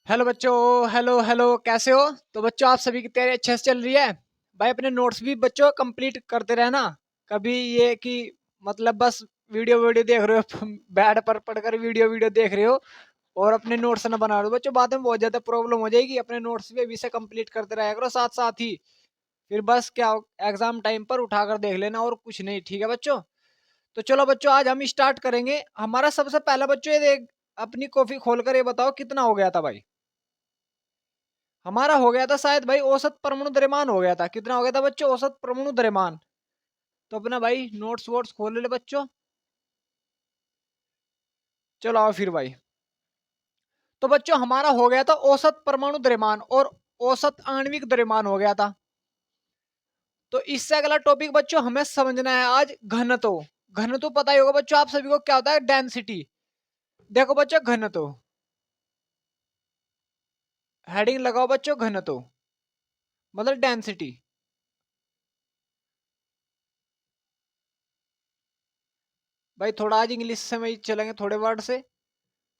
Hello बच्चों। Hello hello, कैसे हो? तो बच्चों, आप सभी की तैयारी अच्छे से चल रही है? भाई अपने नोट्स भी बच्चों कंप्लीट करते रहना। कभी ये कि मतलब बस वीडियो वीडियो देख रहे हो बैड पर पढ़कर वीडियो वीडियो देख रहे हो और अपने नोट्स ना बना रहे हो बच्चों, बाद में बहुत ज्यादा प्रॉब्लम हो जाएगी। अपने नोट्स भी अभी से कंप्लीट करते रहा करो साथ साथ ही। फिर बस क्या, एग्जाम टाइम पर उठाकर देख लेना और कुछ नहीं, ठीक है बच्चों? तो चलो बच्चों, आज हम स्टार्ट करेंगे। हमारा सबसे पहला बच्चों ये देख, अपनी कॉफी खोलकर ये बताओ कितना हो गया था भाई? हमारा हो गया था शायद भाई औसत परमाणु द्रव्यमान हो गया था। कितना हो गया था बच्चों औसत परमाणु द्रव्यमान? तो अपना भाई नोट्स वोट्स खोल ले बच्चों। चलो आओ फिर भाई। तो बच्चों हमारा हो गया था औसत परमाणु द्रव्यमान और औसत आणविक द्रव्यमान हो गया था। तो इससे अगला टॉपिक बच्चों हमें समझना है आज घनत्व। घनत्व पता ही होगा बच्चों आप सभी को, क्या होता है? डेंसिटी। देखो बच्चों, घनत्व हेडिंग लगाओ बच्चों, घनत्व मतलब डेंसिटी। भाई थोड़ा आज इंग्लिश से में चलेंगे थोड़े वर्ड से,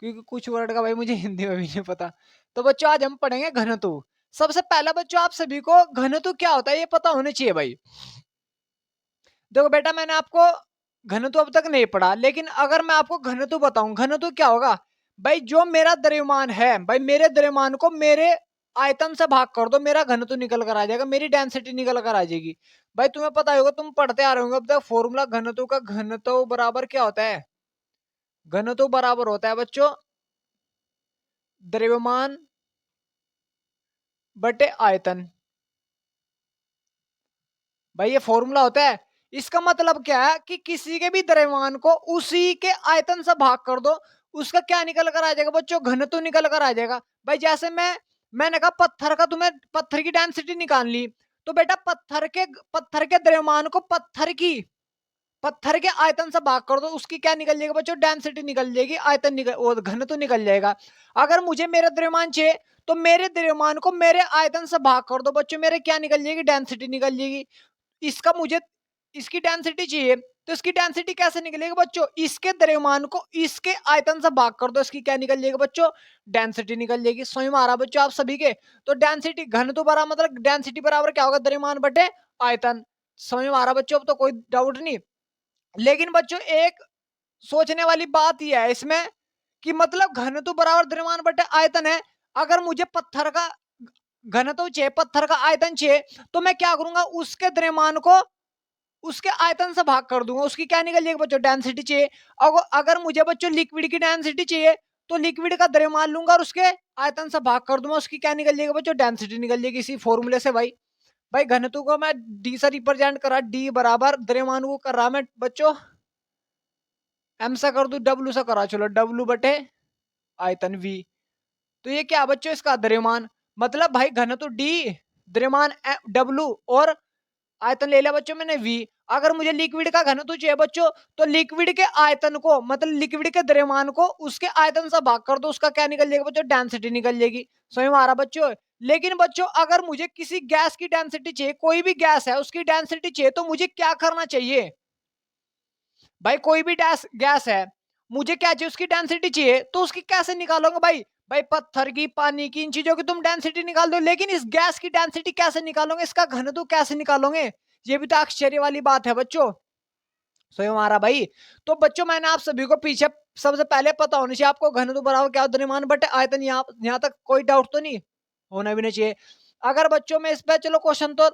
क्योंकि कुछ वर्ड का भाई मुझे हिंदी में भी नहीं पता। तो बच्चों आज हम पढ़ेंगे घनत्व। सबसे पहला बच्चों आप सभी को घनत्व क्या होता है ये पता होना चाहिए भाई। देखो बेटा, मैंने आपको घनत्व अब तक नहीं पढ़ा, लेकिन अगर मैं आपको घनत्व बताऊं, घनत्व क्या होगा? भाई जो मेरा द्रव्यमान है, भाई मेरे द्रव्यमान को मेरे आयतन से भाग कर दो, मेरा घनत्व निकल कर आ जाएगा, मेरी डेंसिटी निकल कर आ जाएगी। भाई तुम्हें पता होगा, तुम पढ़ते आ रहे होंगे अब तक फॉर्मूला घनत्व का। घनत्व बराबर क्या होता है? घनत्व बराबर होता है बच्चों द्रव्यमान बटे आयतन। भाई ये फॉर्मूला होता है। इसका मतलब क्या है कि किसी के भी द्रव्यमान को उसी के आयतन से भाग कर दो, उसका क्या निकल कर आ जाएगा बच्चों? घनत्व निकल कर आ जाएगा। भाई जैसे मैंने कहा पत्थर का, तुम्हें पत्थर की डेंसिटी निकाल ली, तो बेटा पत्थर के द्रव्यमान को पत्थर के आयतन से भाग कर दो, उसकी क्या निकल जाएगी बच्चों? डेंसिटी निकल जाएगी, आयतन निकल और घनत्व निकल जाएगा। अगर मुझे मेरा द्रव्यमान चाहिए, तो मेरे द्रव्यमान को मेरे आयतन से भाग कर दो बच्चों, मेरे क्या निकल जाएगी? डेंसिटी निकल जाएगी। इसका मुझे इसकी डेंसिटी चाहिए, तो इसकी डेंसिटी कैसे निकलेगी बच्चों? इसके द्रव्यमान को इसके आयतन से भाग कर दो, इसकी क्या निकल जाएगी बच्चों? डेंसिटी निकल जाएगी। समझ में आ रहा बच्चों आप सभी के? तो डेंसिटी घनत्व बराबर मतलब डेंसिटी बराबर क्या होगा? द्रव्यमान बटे आयतन। समझ में आ रहा बच्चों? अब तो कोई डाउट नहीं। लेकिन बच्चों एक सोचने वाली बात यह है इसमें कि मतलब घनत्व बराबर द्रव्यमान बटे आयतन है। अगर मुझे पत्थर का घनत्व चाहिए, पत्थर का आयतन चाहिए, तो मैं क्या करूंगा? उसके द्रव्यमान को उसके आयतन से भाग कर दूंगा, उसकी क्या निकल जाएगी बच्चों? डेंसिटी चाहिए। अगर मुझे बच्चों लिक्विड की डेंसिटी चाहिए, तो लिक्विड का द्रव्यमान लूंगा और उसके आयतन से भाग कर दूंगा, उसकी क्या निकल जाएगी बच्चों? डेंसिटी निकल जाएगी इसी फॉर्मूले से भाई। भाई घनत्व को मैं डी से रिप्रेजेंट करा, डी बराबर द्रव्यमान को कर रहा मैं बच्चों एम से कर दू, डब्ल्यू से करा, चलो डब्ल्यू बटे आयतन वी। तो ये क्या बच्चों? इसका द्रव्यमान मतलब भाई घनत्व डी, द्रव्यमान डब्ल्यू और आयतन ले लिया बच्चों मैंने वी। अगर मुझे लिक्विड का घनत्व चाहिए बच्चों, तो लिक्विड के आयतन को मतलब लिक्विड के द्रव्यमान को उसके आयतन से भाग कर दो, उसका क्या निकल जाएगा बच्चों? डेंसिटी निकल जाएगी। समझ में आ रहा बच्चों? लेकिन बच्चों अगर मुझे किसी गैस की डेंसिटी चाहिए, कोई भी गैस है उसकी डेंसिटी चाहिए, तो मुझे क्या करना चाहिए? भाई कोई भी गैस है, मुझे क्या चाहिए? उसकी डेंसिटी चाहिए, तो उसकी कैसे निकालोगे भाई? भाई पत्थर की, पानी की, इन चीजों की तुम डेंसिटी निकाल दो, लेकिन इस गैस की डेंसिटी कैसे निकालोगे? इसका घनत्व कैसे निकालोगे? ये भी तो आश्चर्य वाली बात है बच्चों। सो हमारा भाई, तो बच्चों मैंने आप सभी को पीछे सबसे पहले पता होना चाहिए आपको घनत्व बराबर क्या होता है? द्रव्यमान बटे आयतन। यहाँ तक कोई डाउट तो नहीं होना भी नहीं चाहिए। अगर बच्चों में इस पे चलो क्वेश्चन तो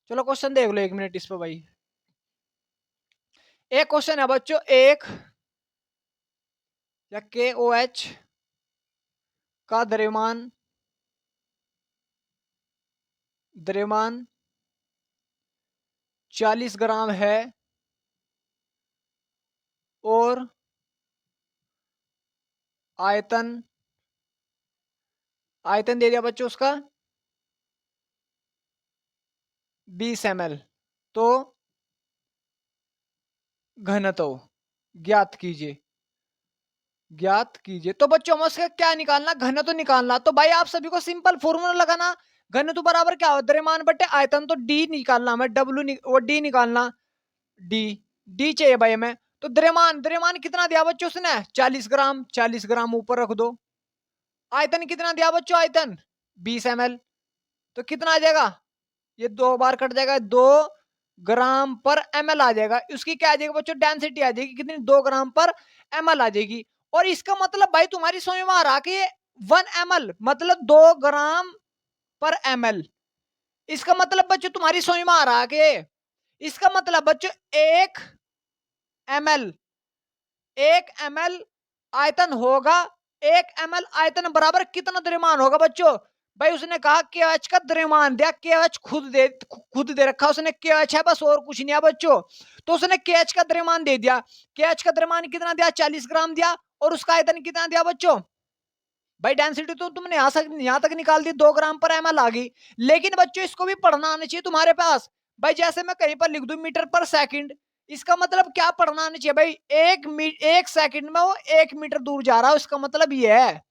चलो क्वेश्चन देख लो, 1 मिनट इस पे भाई। एक क्वेश्चन है बच्चों, एक या के ओ एच का द्रव्यमान द्रव्यमान 40 ग्राम है और आयतन आयतन दे दिया बच्चों उसका 20 ml। तो घनत्व ज्ञात कीजिए, ज्ञात कीजिए। तो बच्चों हमें उसका क्या निकालना? घनत्व निकालना। तो भाई आप सभी को सिंपल फॉर्मूला लगाना, घनत्व बराबर क्या होता है? द्रव्यमान बटे आयतन। तो डी निकालना हमें, वो डी निकालना, डी डी चाहिए भाई हमें। तो द्रव्यमान द्रव्यमान कितना दिया बच्चों उसने? 40 ग्राम। 40 ग्राम ऊपर रख दो, आयतन कितना दिया बच्चों, आयतन 20 ml, तो कितना आ जाएगा, ये 2 बार कट जाएगा, 2 ग्राम पर ml आ जाएगा। उसकी क्या आ जाएगी बच्चों, डेंसिटी आ जाएगी कितनी, 2 ग्राम पर ml आ जाएगी। और इसका मतलब भाई तुम्हारी समझ में आ रहा कि 1 ml मतलब 2 ग्राम पर ml। इसका मतलब बच्चों तुम्हारी समझ में आ रहा कि इसका मतलब बच्चों 1 ml 1 ml आयतन होगा, 1 ml आयतन बराबर कितना द्रव्यमान होगा बच्चों। भाई उसने कहा KH का द्रव्यमान दिया, KH खुद दे रखा उसने, KH है बस और कुछ नहीं है बच्चों। तो उसने KH का द्रव्यमान दे दिया, KH का द्रव्यमान कितना दिया, 40 ग्राम दिया, और उसका आयतन कितना दिया बच्चों। भाई डेंसिटी तो तुमने यहां तक निकाल दी, 2 ग्राम पर ml आ गई। लेकिन बच्चों इसको भी पढ़ना आना चाहिए तुम्हारे पास। भाई जैसे मैं कहीं पर लिख दूं मीटर पर सेकंड, इसका मतलब क्या पढ़ना आना चाहिए भाई, 1 सेकंड में वो 1 मीटर दूर जा रहा है, इसका मतलब ये है,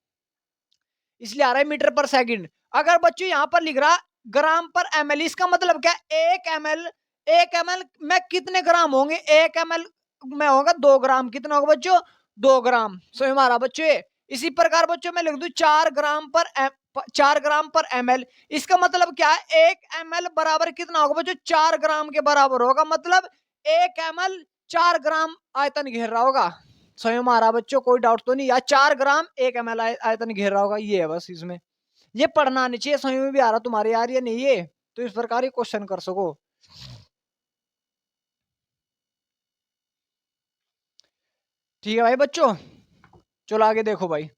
इसलिए आ रहा है मीटर पर सेकंड। अगर बच्चों यहां पर लिख रहा ग्राम पर ml, इसका मतलब क्या, 1 ml में कितने ग्राम होंगे, 1 ml में होगा 2 ग्राम, कितना होगा बच्चों, 2 ग्राम। सो हमारा बच्चों ये। इसी प्रकार बच्चों मैं लिख दूं 4 ग्राम पर ml, इसका मतलब क्या है, 1 ml बराबर कितना होगा बच्चों, 4 ग्राम के बराबर होगा, मतलब 1 ml 4 ग्राम आयतन घेर रहा होगा। स्वयं हमारा बच्चों कोई डाउट तो नहीं, या 4 ग्राम 1 ml आयतन घेर रहा होगा, ये है बस इसमें। ये पढ़ना नहीं चाहिए, स्वयं में भी आ रहा तुम्हारे यार ये नहीं है, तो इस प्रकार ही क्वेश्चन कर सको। ठीक है भाई बच्चों, चलो आगे देखो भाई।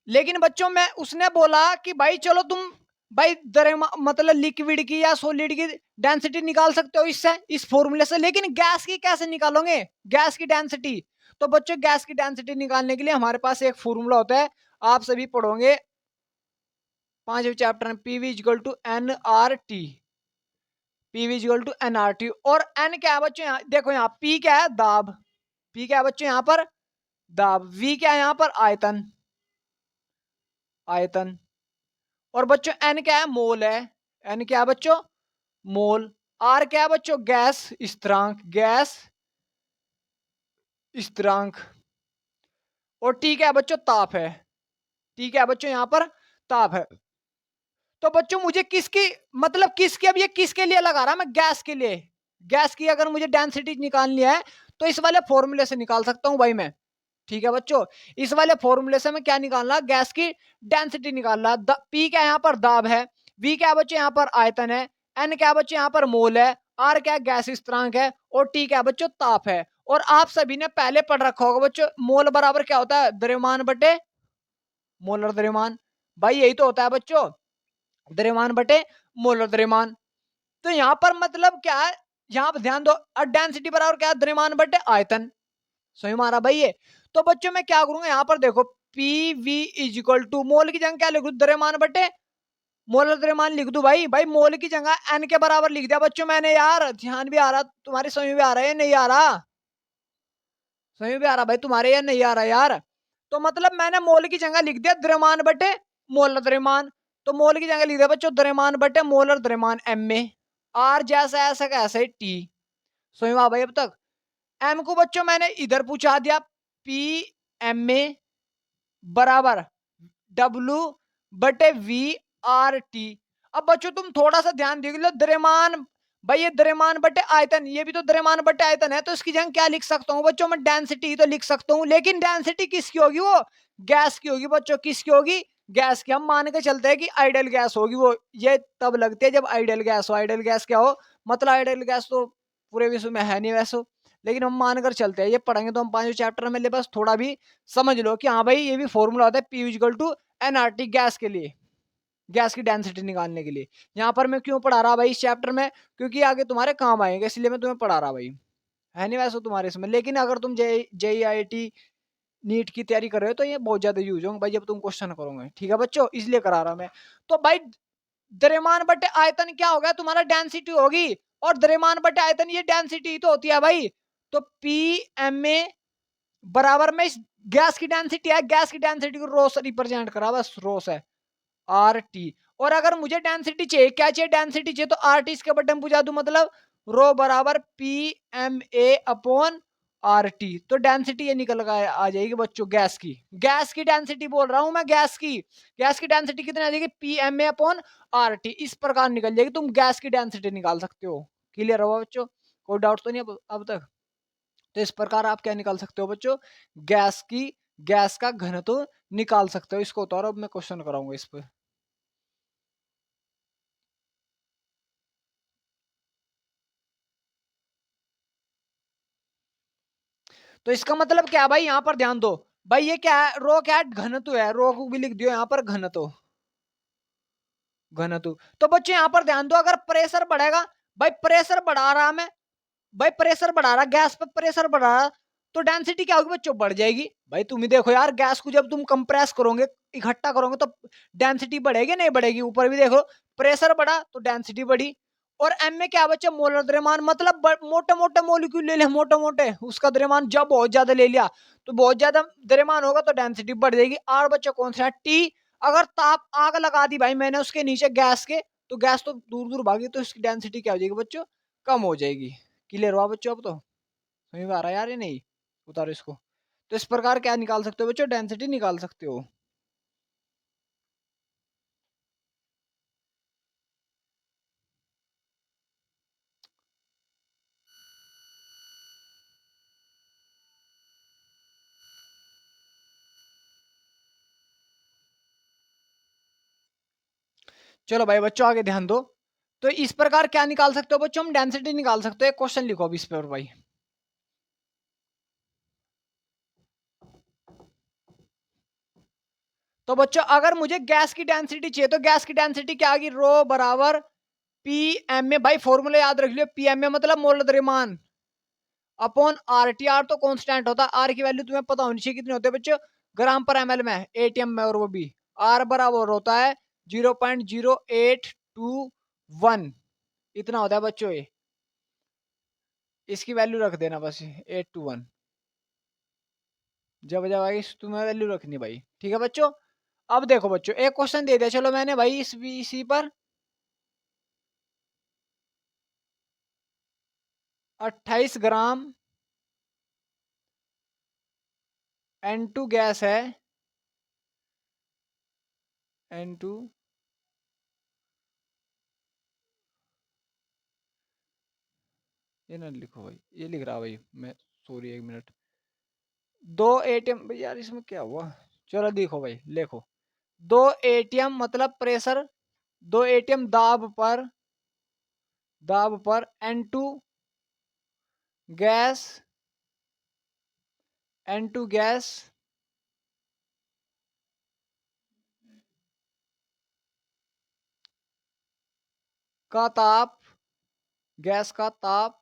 लेकिन बच्चों में उसने बोला कि भाई चलो तुम भाई मतलब लिक्विड की या सॉलिड की डेंसिटी निकाल सकते हो इससे, इस फॉर्मूले से, लेकिन गैस की कैसे निकालोगे, गैस की डेंसिटी। तो बच्चों गैस की डेंसिटी निकालने के लिए हमारे पास एक फॉर्मूला होता है, आप सभी पढ़ोगे 5वें चैप्टर में, PV equal to NRT, PV equal to NRT। और एन क्या है बच्चों, यहाँ देखो, यहाँ पी क्या है, दाब, पी क्या है बच्चों यहाँ पर, दाब, वी क्या है यहाँ पर, आयतन, आयतन। और बच्चों एन क्या है, मोल है, एन क्या है बच्चों, मोल। आर क्या है बच्चों, गैस स्थिरांक, गैस स्थिरांक। और टी क्या है बच्चों, ताप है, टी क्या है बच्चों यहाँ पर, ताप है। तो बच्चों मुझे किसकी मतलब किसके, अब ये किसके लिए लगा रहा मैं, गैस के लिए। गैस की अगर मुझे डेंसिटी निकालनी है तो इस वाले फॉर्मूले से निकाल सकता हूं भाई मैं। ठीक है बच्चों, इस वाले फॉर्मूले से मैं क्या निकालना, गैस की डेंसिटी निकालना। पी क्या यहाँ पर दाब है, वी क्या बच्चों यहाँ पर आयतन है, एन क्या बच्चों यहाँ पर मोल है, आर क्या गैस स्थिरांक है, और टी क्या बच्चों ताप है। और आप सभी ने पहले पढ़ रखा होगा बच्चों, मोल बराबर क्या होता है, द्रव्यमान बटे मोलर द्रव्यमान। भाई यही तो होता है बच्चों, द्रव्यमान बटे मोलर द्रव्यमान। तो यहां पर मतलब क्या है, यहां पर ध्यान दो, डेंसिटी बराबर क्या है, द्रव्यमान बटे आयतन। सही मारा भाई ये। तो बच्चों मैं क्या करूंगा, यहां पर देखो P V is equal to, mole की जगह क्या लिख दू, द्रव्यमान बटे मोलर द्रव्यमान लिख दू। भाई भाई मोल की जगह एन के बराबर लिख दिया बच्चों मैंने, यार ध्यान भी आ रहा तुम्हारी, समझ भी आ रहा है नहीं आ रहा, समझ भी आ रहा भाई तुम्हारे, या नहीं आ रहा यार। तो मतलब मैंने मोल की जगह लिख दिया द्रव्यमान बटे मोलर द्रव्यमान। तो मोल की जगह लिख दिया बच्चों द्रव्यमान बटे मोलर द्रव्यमान एम में, आर जैसा ऐसा का ऐसा ही टी। समझ में आ भाई अब तक। एम को बच्चों मैंने इधर पूछा दिया, पी एम ए बराबर डब्ल्यू बटे वी आर टी। अब बच्चों तुम थोड़ा सा ध्यान देख लो, द्रव्यमान, भाई ये द्रव्यमान बटे आयतन, ये भी तो द्रव्यमान बटे आयतन है, तो इसकी जगह क्या लिख सकता हूँ बच्चों, मैं डेंसिटी तो लिख सकता हूँ, लेकिन डेंसिटी किसकी होगी, वो गैस की होगी बच्चों, किसकी होगी, गैस की। हम मान के चलते हैं कि आइडियल गैस होगी वो, ये तब लगती है जब आइडियल गैस हो। आइडियल गैस क्या हो, मतलब आइडियल गैस तो पूरे विश्व में है नहीं वैसे, लेकिन हम मानकर चलते हैं, ये पढ़ेंगे तो हम 5वें चैप्टर में, ले बस थोड़ा भी समझ लो कि हाँ भाई ये भी फॉर्मूला होता है, P equal to NRT, gas के लिए, गैस की डेंसिटी निकालने के लिए। यहाँ पर मैं क्यों पढ़ा रहा भाई इस चैप्टर में, क्योंकि आगे तुम्हारे काम आएंगे, इसलिए मैं तुम्हें पढ़ा रहा भाई, है नहीं वैसे तुम्हारे इसमें। लेकिन अगर तुम JEIT नीट की तैयारी कर रहे हो तो ये बहुत ज्यादा यूज होंगे भाई जब तुम क्वेश्चन करोगे। ठीक है बच्चों, इसलिए करा रहा मैं। तो भाई द्रव्यमान बटे आयतन क्या होगा, तुम्हारा डेंसिटी होगी, और द्रव्यमान बटे आयतन ये डेंसिटी तो होती है भाई। तो पी एम ए बराबर में इस गैस की डेंसिटी है, गैस की डेंसिटी को रो से रिप्रेजेंट करा, बस रो से आर टी। और अगर मुझे डेंसिटी चाहिए, क्या चाहिए, डेंसिटी चाहिए, तो आर टी इसके बटन बुझा दू, मतलब रो बराबर P M A upon RT, तो डेंसिटी ये निकल कर आ जाएगी बच्चों गैस की डेंसिटी बोल रहा हूं मैं, गैस की डेंसिटी कितनी आ जाएगी, PMA/RT, इस प्रकार निकल जाएगी। तुम गैस की डेंसिटी निकाल सकते हो। क्लियर हुआ बच्चों, कोई डाउट तो नहीं अब तक? तो इस प्रकार आप क्या निकाल सकते हो बच्चों, गैस का घनत्व निकाल सकते हो। इसको तो और अब मैं क्वेश्चन कराऊंगा इस पर। तो इसका मतलब क्या है भाई, यहाँ पर ध्यान दो भाई, ये क्या है, रो क्या है, घनत्व है, रो को भी लिख दियो यहाँ पर घनत्व। तो बच्चों यहाँ पर ध्यान दो, अगर प्रेशर बढ़ेगा, भाई प्रेशर बढ़ा रहा मैं, भाई प्रेशर बढ़ा रहा, गैस पे प्रेशर बढ़ा रहा, तो डेंसिटी क्या होगी बच्चों, बढ़ जाएगी। भाई तुम ही देखो यार, गैस को जब तुम कंप्रेस करोगे, इकट्ठा करोगे, तो डेंसिटी बढ़ेगी नहीं बढ़ेगी? ऊपर भी देखो, प्रेशर बढ़ा तो डेंसिटी बढ़ी। और एम में क्या बच्चा, मोलर द्रव्यमान, मतलब मोटे मोटे मोलिक्यूल ले लिया, मोटे मोटे, उसका द्रव्यमान जब बहुत ज्यादा ले लिया, तो बहुत ज्यादा द्रव्यमान होगा तो डेंसिटी बढ़ जाएगी। आर बच्चा कौन सा है, टी। अगर ताप आग लगा दी भाई मैंने उसके नीचे गैस के, तो गैस तो दूर दूर भागी, तो इसकी डेंसिटी क्या हो जाएगी बच्चों, कम हो जाएगी। क्लियर हुआ बच्चों अब तो? समझ में आ रहा है यार, ये नहीं? उतारो इसको। तो इस प्रकार क्या निकाल सकते हो बच्चों, डेंसिटी निकाल सकते हो। चलो भाई बच्चों आगे ध्यान दो। तो इस प्रकार क्या निकाल सकते हो बच्चों, हम डेंसिटी निकाल सकते हो। एक क्वेश्चन लिखो अब इस पर भाई। तो बच्चों अगर मुझे गैस की डेंसिटी चाहिए, तो गैस की डेंसिटी क्या आएगी, रो बराबर पी एम में, भाई फॉर्मूला याद रख लियो, पी एम में मतलब मोल द्रव्यमान अपॉन आर टी। आर तो कांस्टेंट होता है, आर की वैल्यू तुम्हें पता होनी चाहिए कितनी होती है बच्चों, ग्राम पर एमएल में, एटीएम में, और वो भी आर बराबर होता है 0.0821, इतना होता है बच्चों ये। इसकी वैल्यू रख देना बस 821, जब जब आएगी तुम्हें वैल्यू रखनी भाई, ठीक है बच्चों। अब देखो बच्चों, एक क्वेश्चन दे दिया चलो मैंने भाई इसी पर, 28 ग्राम N2 गैस है, N2, ये ना लिखो भाई, ये लिख रहा भाई मैं, सॉरी 1 मिनट। 2 ATM यार, इसमें क्या हुआ, चलो देखो भाई, लिखो 2 ATM मतलब प्रेशर, 2 ATM दाब पर N2 गैस, N2 गैस का ताप, गैस का ताप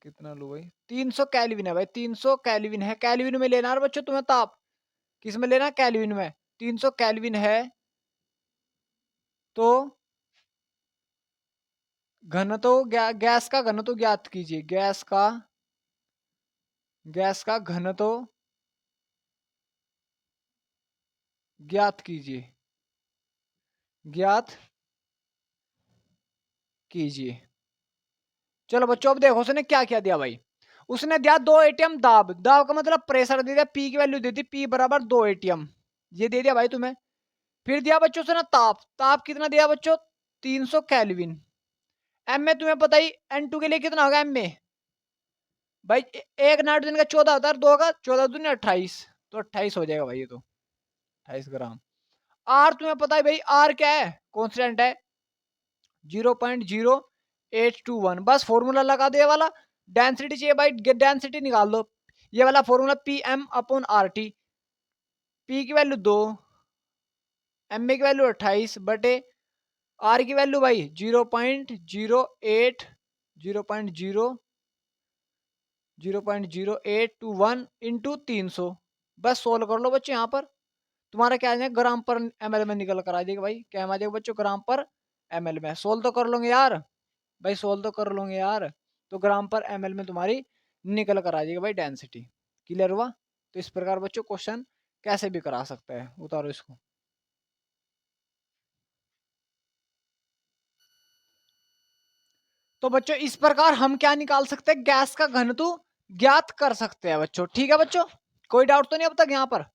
कितना लो भाई, 300 कैलविन है भाई, 300 कैलविन है, कैलविन में लेना है बच्चों तुम्हें ताप, किस में लेना, कैलविन में। 300 कैलविन है, तो घनत्व गैस का घनत्व ज्ञात कीजिए, गैस का घनत्व ज्ञात कीजिए, ज्ञात कीजिए। चलो बच्चों अब देखो उसने क्या क्या दिया भाई, उसने दिया 2 ATM दाब का मतलब प्रेशर दे दिया, पी की वैल्यू दे दी, पी बराबर 2 ATM, ये दे दिया भाई तुम्हें। फिर दिया बच्चों उसने ताप कितना दिया बच्चों, 300 कैलविन। एम में तुम्हें पता ही, N2 के लिए कितना होगा एम में भाई, एक नाइट्रोजन का 14 होता है, 2 का 14 दूनी 28, तो 28 हो जाएगा भाई ये तो, 28 ग्राम। आर तुम्हें पता है भाई, आर क्या है, कॉन्स्टेंट है 0.0821, बस फॉर्मूला लगा दो ये वाला। डेंसिटी चाहिए भाई, डेंसिटी निकाल दो, ये वाला formula P M upon R T, P की वैल्यू 2, एम की वैल्यू 28 बटे आर की वैल्यू भाई 0.08, 0.0821 इंटू 300, बस सोल्व कर लो बच्चे। यहाँ पर तुम्हारा क्या आ जाएगा, ग्राम पर एमएल में निकल कर आ जाएगा भाई, क्या आ जाएगा बच्चों, ग्राम पर एमएल में। सोल्व तो कर लोगे यार भाई, सोल्व तो कर लोगे यार, तो ग्राम पर एमएल में तुम्हारी निकल कर आ जाएगी भाई डेंसिटी। क्लियर हुआ? तो इस प्रकार बच्चों क्वेश्चन कैसे भी करा सकता है, उतारो इसको। तो बच्चों इस प्रकार हम क्या निकाल सकते हैं, गैस का घनत्व ज्ञात कर सकते हैं बच्चों। ठीक है बच्चों, कोई डाउट तो नहीं अब तक यहाँ पर।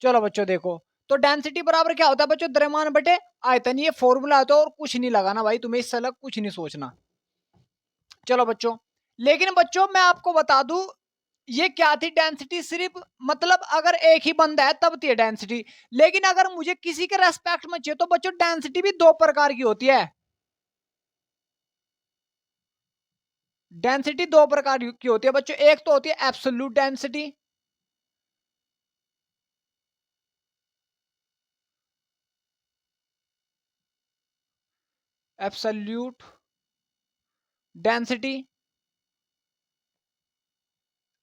चलो बच्चों देखो, तो डेंसिटी बराबर क्या होता है बच्चों, द्रव्यमान बटे आयतन, ये फॉर्मूला होता है और कुछ नहीं लगाना भाई तुम्हें, इससे अलग कुछ नहीं सोचना। चलो बच्चों, लेकिन बच्चों मैं आपको बता दूं, ये क्या थी डेंसिटी, सिर्फ मतलब अगर एक ही बंदा है तब थी ये डेंसिटी, लेकिन अगर मुझे किसी के रेस्पेक्ट में चाहिए तो बच्चों डेंसिटी भी दो प्रकार की होती है। डेंसिटी दो प्रकार की होती है बच्चों, एक तो होती है एब्सोल्यूट डेंसिटी, एब्सोल्यूट डेंसिटी,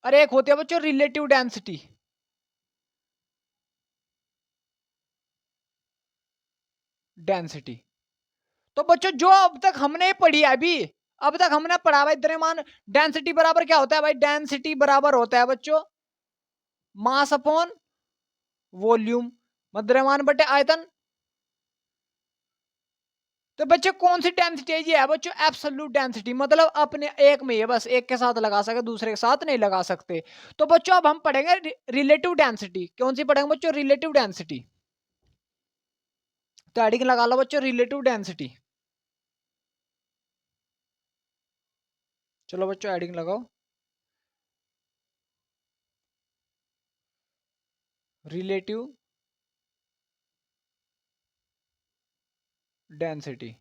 और एक होती है बच्चों रिलेटिव डेंसिटी। डेंसिटी तो बच्चों जो अब तक हमने पढ़ी है, अभी अब तक हमने पढ़ा भाई द्रव्यमान, डेंसिटी बराबर क्या होता है भाई, डेंसिटी बराबर होता है बच्चों मास अपॉन वॉल्यूम, द्रव्यमान बटे आयतन। तो बच्चों कौन सी डेंसिटी है, ये है बच्चों एब्सोल्यूट डेंसिटी, मतलब अपने एक में ही है, बस एक के साथ लगा सके दूसरे के साथ नहीं लगा सकते। तो बच्चों अब हम पढ़ेंगे रिलेटिव डेंसिटी, कौन सी पढ़ेंगे बच्चों, रिलेटिव डेंसिटी। तो हेडिंग लगा लो बच्चों रिलेटिव डेंसिटी। चलो बच्चों हेडिंग लगाओ रिलेटिव डेंसिटी।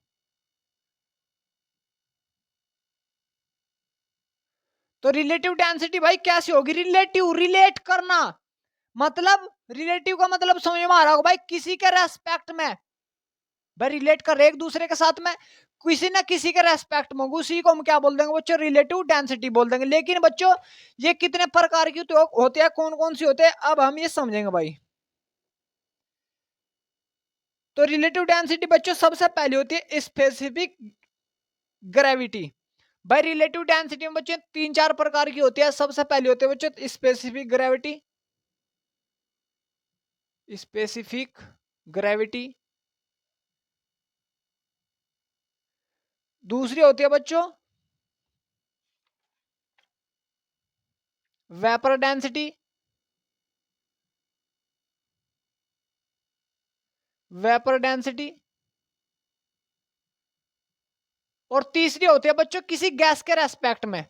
तो रिलेटिव डेंसिटी भाई कैसे होगी, रिलेटिव, रिलेट करना, मतलब रिलेटिव का मतलब समझ में आ रहा होगा भाई, किसी के रेस्पेक्ट में भाई रिलेट कर रहे एक दूसरे के साथ में, किसी ना किसी के रेस्पेक्ट में, उसी को हम क्या बोल देंगे बच्चों, रिलेटिव डेंसिटी बोल देंगे। लेकिन बच्चों ये कितने प्रकार की तो होते हैं, कौन कौन सी होते हैं, अब हम ये समझेंगे भाई। तो रिलेटिव डेंसिटी बच्चों सबसे पहले होती है स्पेसिफिक ग्रेविटी। भाई रिलेटिव डेंसिटी में बच्चों तीन चार प्रकार की होती है, सबसे पहले होते हैं बच्चों स्पेसिफिक ग्रेविटी, स्पेसिफिक ग्रेविटी। दूसरी होती है बच्चों वेपर डेंसिटी, वेपर डेंसिटी। और तीसरी होती है बच्चों किसी गैस के रेस्पेक्ट में,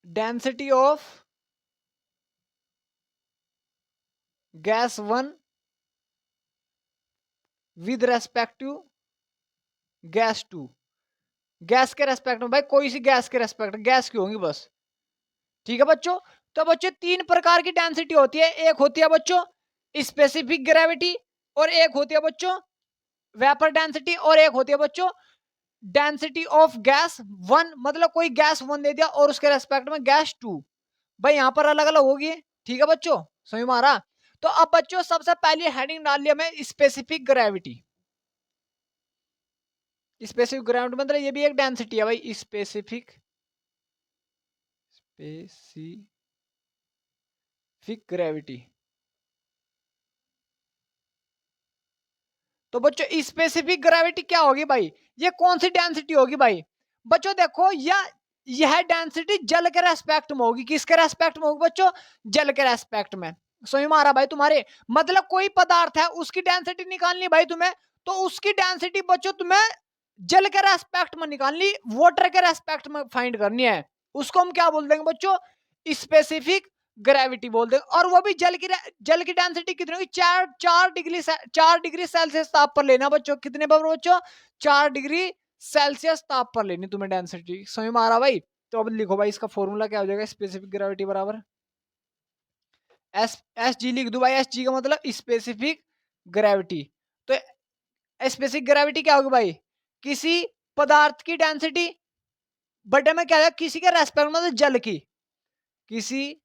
density of gas one with respect to gas two. Gas के रेस्पेक्ट में भाई कोई सी गैस के रेस्पेक्ट, गैस की होंगी बस। ठीक है बच्चों, तो बच्चों तीन प्रकार की डेंसिटी होती है, एक होती है बच्चों स्पेसिफिक ग्रेविटी, और एक होती है बच्चों वेपर डेंसिटी, और एक होती है बच्चों डेंसिटी ऑफ गैस वन, मतलब कोई गैस वन दे दिया और उसके रेस्पेक्ट में गैस टू। भाई यहां पर अलग अलग होगी। ठीक है बच्चों, समझ में आ रहा। तो अब बच्चों सबसे पहले हेडिंग डाल लिया मैं स्पेसिफिक ग्रेविटी। स्पेसिफिक ग्रेविटी मतलब ये भी एक डेंसिटी है भाई, स्पेसिफिक ग्रेविटी। तो बच्चों स्पेसिफिक ग्रेविटी क्या होगी भाई, ये कौन सी डेंसिटी होगी भाई। बच्चों देखो यह डेंसिटी जल के रेस्पेक्ट में होगी, किसके रेस्पेक्ट में होगी बच्चों, जल के रेस्पेक्ट में। समझ में आ रहा भाई तुम्हारे, मतलब कोई पदार्थ है उसकी डेंसिटी निकालनी भाई तुम्हें, तो उसकी डेंसिटी बच्चों तुम्हें जल के रेस्पेक्ट में निकालनी, वाटर के रेस्पेक्ट में फाइंड करनी है। उसको हम क्या बोल देंगे बच्चों, स्पेसिफिक ग्रेविटी बोल देंगे। और वो भी जल की डेंसिटी कितनी होगी, 4 डिग्री सेल्सियस ताप पर लेना बच्चों, कितने पर बच्चों, 4 डिग्री सेल्सियस ताप पर लेनी तुम्हें डेंसिटी। समझ में आ रहा भाई। तो अब लिखो भाई इसका फॉर्मूला क्या हो जाएगा, स्पेसिफिक ग्रेविटी बराबर एस जी लिख दो भाई, एस जी का मतलब स्पेसिफिक ग्रेविटी। तो स्पेसिफिक ग्रेविटी क्या होगी भाई, किसी पदार्थ की डेंसिटी बटे में क्या है, किसी के रेस्पेक्ट में जल की, किसी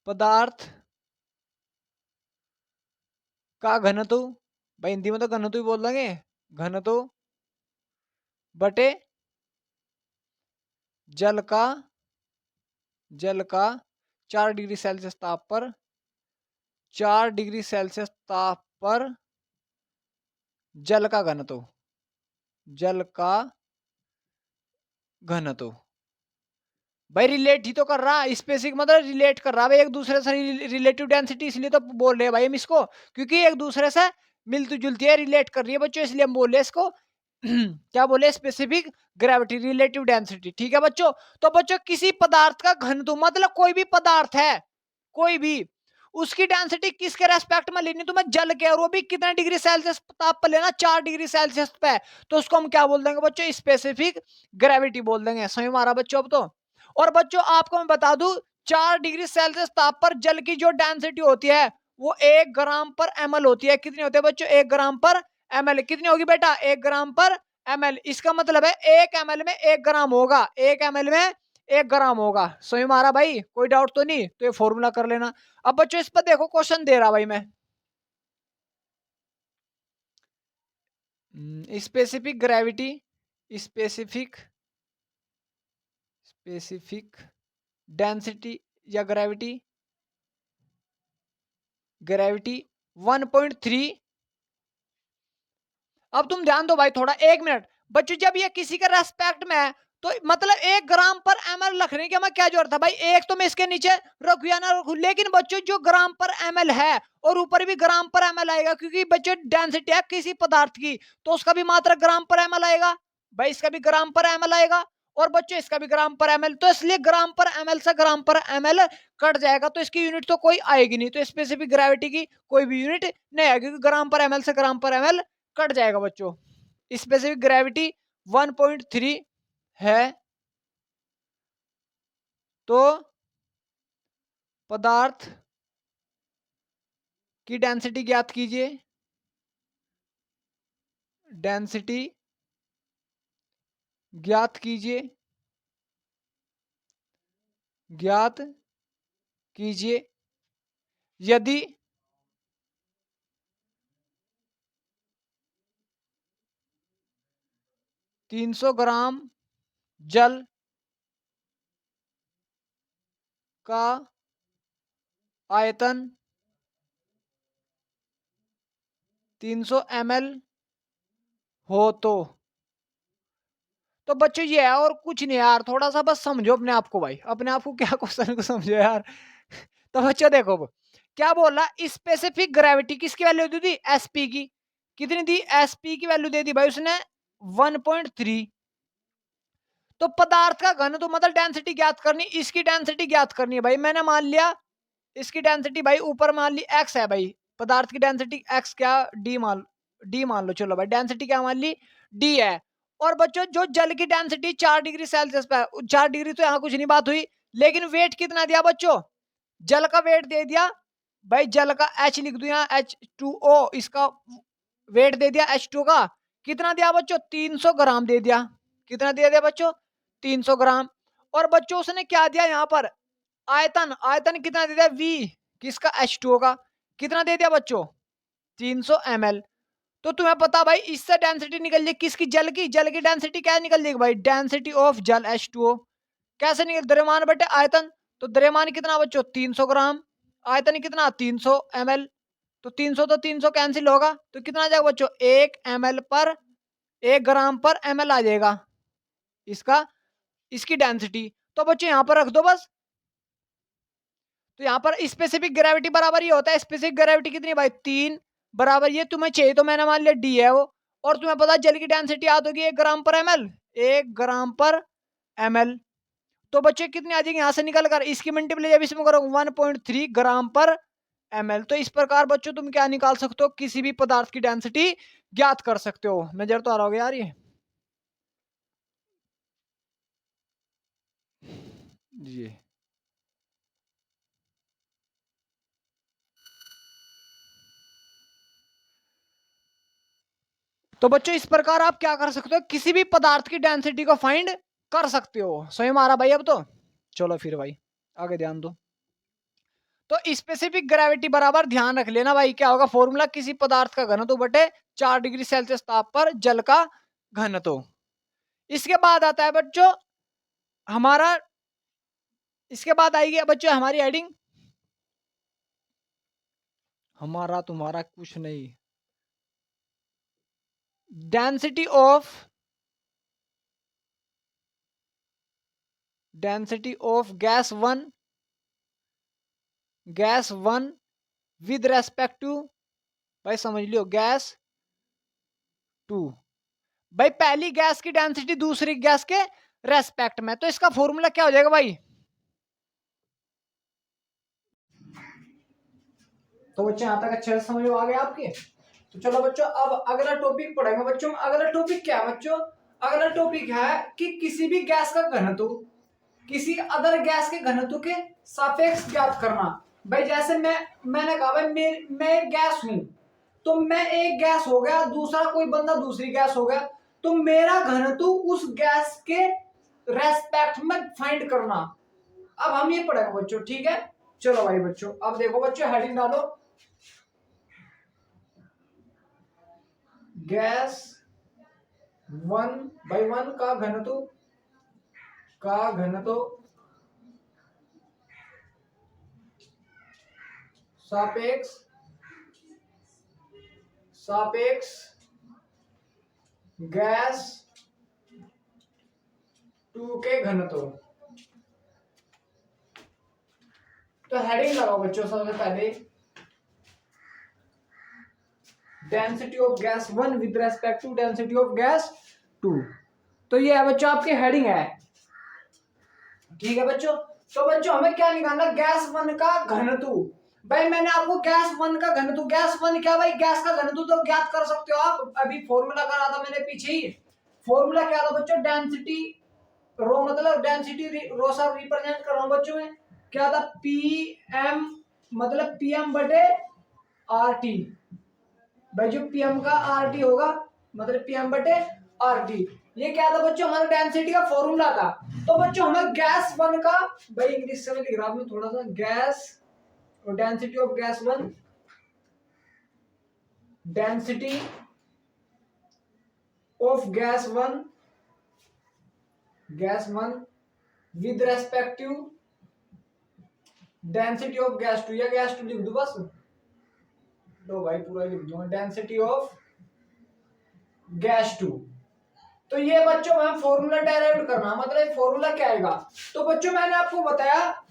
पदार्थ का घनत्व, भाई हिंदी में तो घनत्व ही बोल देंगे, घनत्व बटे जल का, जल का 4 डिग्री सेल्सियस ताप पर, 4 डिग्री सेल्सियस ताप पर जल का घनत्व, जल का घनत्व। भाई रिलेट ही तो कर रहा, स्पेसिफिक मतलब रिलेट कर रहा भाई एक दूसरे से, रिलेटिव डेंसिटी इसलिए तो बोल रहे हैं भाई हम इसको, क्योंकि एक दूसरे से मिलती जुलती है, रिलेट कर रही है बच्चों, इसलिए हम बोल रहे हैं इसको क्या बोले, स्पेसिफिक ग्रेविटी, रिलेटिव डेंसिटी। ठीक है बच्चों। तो बच्चों किसी पदार्थ का घनत्व मतलब कोई भी पदार्थ है, कोई भी, उसकी डेंसिटी किसके रेस्पेक्ट में लेनी, तो मैं जल के, और वो भी कितने डिग्री सेल्सियस ताप पर लेना, 4 डिग्री सेल्सियस पे, तो उसको हम क्या बोल देंगे बच्चों, स्पेसिफिक ग्रेविटी बोल देंगे। समझ में आ रहा बच्चों अब तो। और बच्चों आपको मैं बता दूं, 4 डिग्री सेल्सियस ताप पर जल की जो डेंसिटी होती है वो 1 ग्राम पर ml होती है। कितनी होती है बच्चों, 1 ग्राम पर ml। कितनी होगी बेटा, 1 ग्राम पर ml। इसका मतलब है 1 ml में 1 ग्राम होगा, 1 ml में 1 ग्राम होगा। समझ में आ रहा भाई, कोई डाउट तो नहीं, तो ये फॉर्मूला कर लेना। अब बच्चों इस पर देखो क्वेश्चन दे रहा भाई मैं, specific gravity, specific specific density या ग्रेविटी, ग्रेविटी 1.3। अब तुम ध्यान दो भाई थोड़ा, 1 मिनट बच्चों, जब ये किसी के रेस्पेक्ट में है तो मतलब 1 ग्राम पर ml रखने की हमें क्या जरूरत है भाई, एक तो मैं इसके नीचे रखू या ना रखू, लेकिन बच्चों जो ग्राम पर ml है और ऊपर भी ग्राम पर ml आएगा, क्योंकि बच्चों डेंसिटी है किसी पदार्थ की तो उसका भी मात्रा ग्राम पर ml आएगा भाई, इसका भी ग्राम पर ml आएगा, और बच्चों इसका भी ग्राम पर ml, तो इसलिए ग्राम पर ml से ग्राम पर ml कट जाएगा, तो इसकी यूनिट तो कोई आएगी नहीं, तो स्पेसिफिक ग्रेविटी की कोई भी यूनिट नहीं आएगी, क्योंकि ग्राम पर ml से ग्राम पर ml कट जाएगा बच्चों। स्पेसिफिक ग्रेविटी 1.3 है। तो पदार्थ की डेंसिटी ज्ञात कीजिए, डेंसिटी ज्ञात कीजिए, ज्ञात कीजिए यदि 300 ग्राम जल का आयतन 300 ml हो तो बच्चों ये है और कुछ नहीं यार, थोड़ा सा बस समझो अपने आप को भाई, अपने आप को क्या क्वेश्चन को समझो यार तो बच्चों देखो क्या बोल रहा, स्पेसिफिक ग्रेविटी किसकी वैल्यू दी थी, एसपी की। कितनी दी, एसपी की वैल्यू दे दी भाई उसने 1.3। तो पदार्थ का घन तो मतलब डेंसिटी ज्ञात करनी, इसकी डेंसिटी ज्ञात करनी है भाई। मैंने मान लिया इसकी डेंसिटी भाई ऊपर मान ली एक्स है भाई, पदार्थ की डेंसिटी एक्स क्या, डी मान लो, चलो भाई डेंसिटी क्या मान ली, डी है। और बच्चों जो जल की डेंसिटी 4 डिग्री सेल्सियस पे, 4 डिग्री तो यहाँ कुछ नहीं बात हुई, लेकिन वेट कितना दिया बच्चों, जल का वेट दे दिया भाई, जल का एच लिख दू यहाँ, H2O, इसका वेट दे दिया H2 का, कितना दिया बच्चों, 300 ग्राम दे दिया। कितना दे दिया बच्चों, 300 ग्राम। और बच्चों उसने क्या दिया यहाँ पर, आयतन, आयतन कितना दे दिया, V किसका, H2O का, कितना दे दिया बच्चों, 300 ml। तो तुम्हें पता भाई इससे डेंसिटी निकल जाएगी किसकी, जल की, जल की डेंसिटी क्या निकल जाएगी भाई, डेंसिटी ऑफ जल H2O। कैसे निकल, द्रव्यमान बटे आयतन, तो द्रव्यमान कितना बच्चों, 300 ग्राम, आयतन कितना, 300 ml। तो 300 तो 300 कैंसिल होगा, तो कितना आ जाएगा बच्चों, 1 ml पर 1 ग्राम पर ml आ जाएगा इसका, इसकी डेंसिटी। तो बच्चों यहां पर रख दो बस। तो यहां पर स्पेसिफिक ग्रेविटी बराबर ये होता है, स्पेसिफिक ग्रेविटी कितनी भाई, 3 बराबर ये तुम्हें चाहिए तो मैंने मान लिया डी है वो, और तुम्हें पता जल की डेंसिटी याद होगी 1 ग्राम पर ml, 1 ग्राम पर ml। तो बच्चे कितने आ जाएंगे यहां से निकल कर, इसकी मल्टीप्लाई जब इसमें करो 1.3 ग्राम पर ml। तो इस प्रकार बच्चों तुम क्या निकाल सकते हो, किसी भी पदार्थ की डेंसिटी ज्ञात कर सकते हो। नजर तो आ रहा होगा यार ये जी। तो बच्चों इस प्रकार आप क्या कर सकते हो, किसी भी पदार्थ की डेंसिटी को फाइंड कर सकते हो। स्वयं आ रहा भाई अब तो, चलो फिर भाई आगे ध्यान दो। तो स्पेसिफिक ग्रेविटी बराबर ध्यान रख लेना भाई, क्या होगा फॉर्मूला, किसी पदार्थ का घनत्व बटे 4 डिग्री सेल्सियस ताप पर जल का घनत्व। इसके बाद आता है बच्चों हमारा, इसके बाद आएगी बच्चों हमारी हेडिंग, हमारा तुम्हारा कुछ नहीं, density of gas one with respect to, भाई समझ लियो, गैस टू। भाई पहली गैस की डेंसिटी दूसरी गैस के रेस्पेक्ट में, तो इसका फॉर्मूला क्या हो जाएगा भाई? तो बच्चों यहां तक अच्छे से समझ में आ गया आपके? तो चलो बच्चों अब अगला टॉपिक पढ़ेंगे बच्चों। अगला टॉपिक क्या है बच्चों? अगला टॉपिक है कि किसी भी गैस का घनत्व किसी अदर गैस के घनत्व के सापेक्ष ज्ञात करना। भाई जैसे मैंने कहा भाई मैं एक गैस हूं, तो मैं एक गैस हो गया, दूसरा कोई बंदा दूसरी गैस हो गया, तो मेरा घनत्व उस गैस के रेस्पेक्ट में फाइंड करना। अब हम ये पढ़ेंगे बच्चों, ठीक है? चलो भाई बच्चों अब देखो बच्चों, हेडिंग डालो, गैस वन बाई वन का घनत्व सापेक्ष सापेक्ष गैस टू के घनत्व। तो हेडिंग लगाओ बच्चों सबसे पहले, density of gas one with respect to density of gas two. तो ये है बच्चों आपकी हेडिंग है, ठीक है बच्चों? तो बच्चों हमें क्या निकालना? गैस वन का घनत्व। भाई मैंने आपको गैस वन का घनत्व, गैस वन क्या भाई, गैस का घनत्व तो ज्ञात कर सकते हो आप, अभी फॉर्मूला करा था मैंने पीछे ही। फॉर्मूला क्या था बच्चों? डेंसिटी रो, मतलब डेंसिटी रो सा रिप्रेजेंट कर रहा हूं बच्चों में, क्या था? पी एम, मतलब पीएम बटे आर टी। भाई जो पीएम का आर टी होगा, मतलब पीएम बटे आर टी, ये क्या था बच्चों? हमारा डेंसिटी का फॉर्मूला था। तो बच्चों हमें गैस वन का, भाई इंग्लिश से मैं लिख रहा हूं थोड़ा सा, गैस और density of gas one, density of gas one with respective density of gas two, या गैस टू लिख दो बस, लो भाई पूरा लिख दूंगा, डेंसिटी ऑफ गैस टू। तो ये बच्चों में फॉर्मूला डेराइव करना, मतलब फॉर्मूला क्या आएगा? तो बच्चों मैंने आपको बताया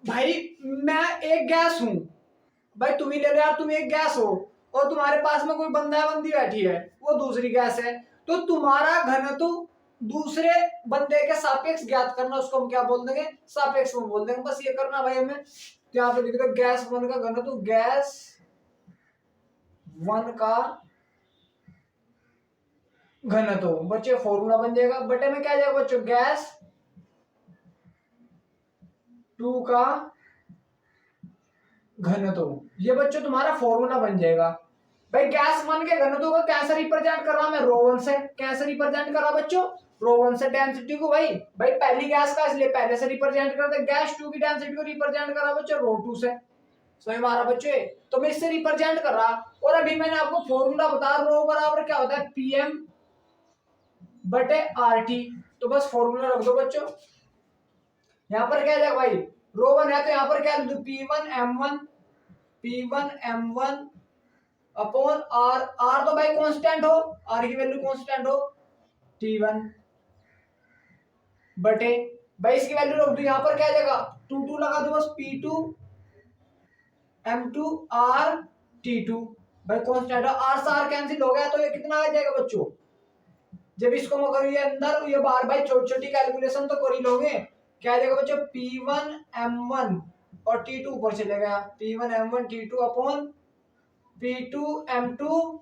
भाई मैं एक गैस हूं, भाई तुम ही ले लो यार, तुम एक गैस हो और तुम्हारे पास में कोई बंदा बंदी बैठी है, वो दूसरी गैस है, तो तुम्हारा घनत्व दूसरे बंदे के सापेक्ष ज्ञात करना, उसको हम क्या बोल देंगे? सापेक्ष में बोल देंगे, बस ये करना भाई हमें। तो यहाँ पे लिख दो गैस वन का घनत्व, गैस वन का घनत्व बच्चे फॉर्मूला बन जाएगा, बटे में क्या जाएगा बच्चों? गैस टू का घनत्व, ये बच्चों तुम्हारा फॉर्मूला बन जाएगा। भाई गैस वन के घनत्व को कैसे रिप्रेजेंट कर रहा मैं? रो वन से। कैसे रिप्रेजेंट कर रहा बच्चों? रो वन से। डेंसिटी को भाई भाई पहली गैस का, इसलिए पहले से रिप्रेजेंट करते। गैस टू की डेंसिटी को रिप्रेजेंट कर रहा बच्चों रो टू से। समझ में आ रहा बच्चों? तो मैं इससे रिप्रेजेंट कर रहा, और अभी मैंने आपको फॉर्मूला बता, रो बराबर क्या होता है? पीएम बटे आर टी। तो बस फॉर्मूला रख दो बच्चों। यहाँ पर क्या जाएगा भाई? रो वन है तो यहाँ पर क्या लिख दो? P1 M1 upon are. Are तो भाई कांस्टेंट हो, आर की वैल्यू कांस्टेंट हो, T1 बटे, भाई इसकी वैल्यू रख दो, यहाँ पर क्या जाएगा? 2 लगा दो बस, P2M2R T2, भाई कांस्टेंट है, आर से आर कैंसिल हो गया, तो ये कितना आ जाएगा बच्चों? जब इसको मैं करूँ ये अंदर ये बाहर, भाई छोटी छोटी कैलकुलेशन तो कर ही लोगे। क्या आ जाएगा बच्चों? P1M1 और T2 ऊपर चले गया, P1M1 T2 upon P2M2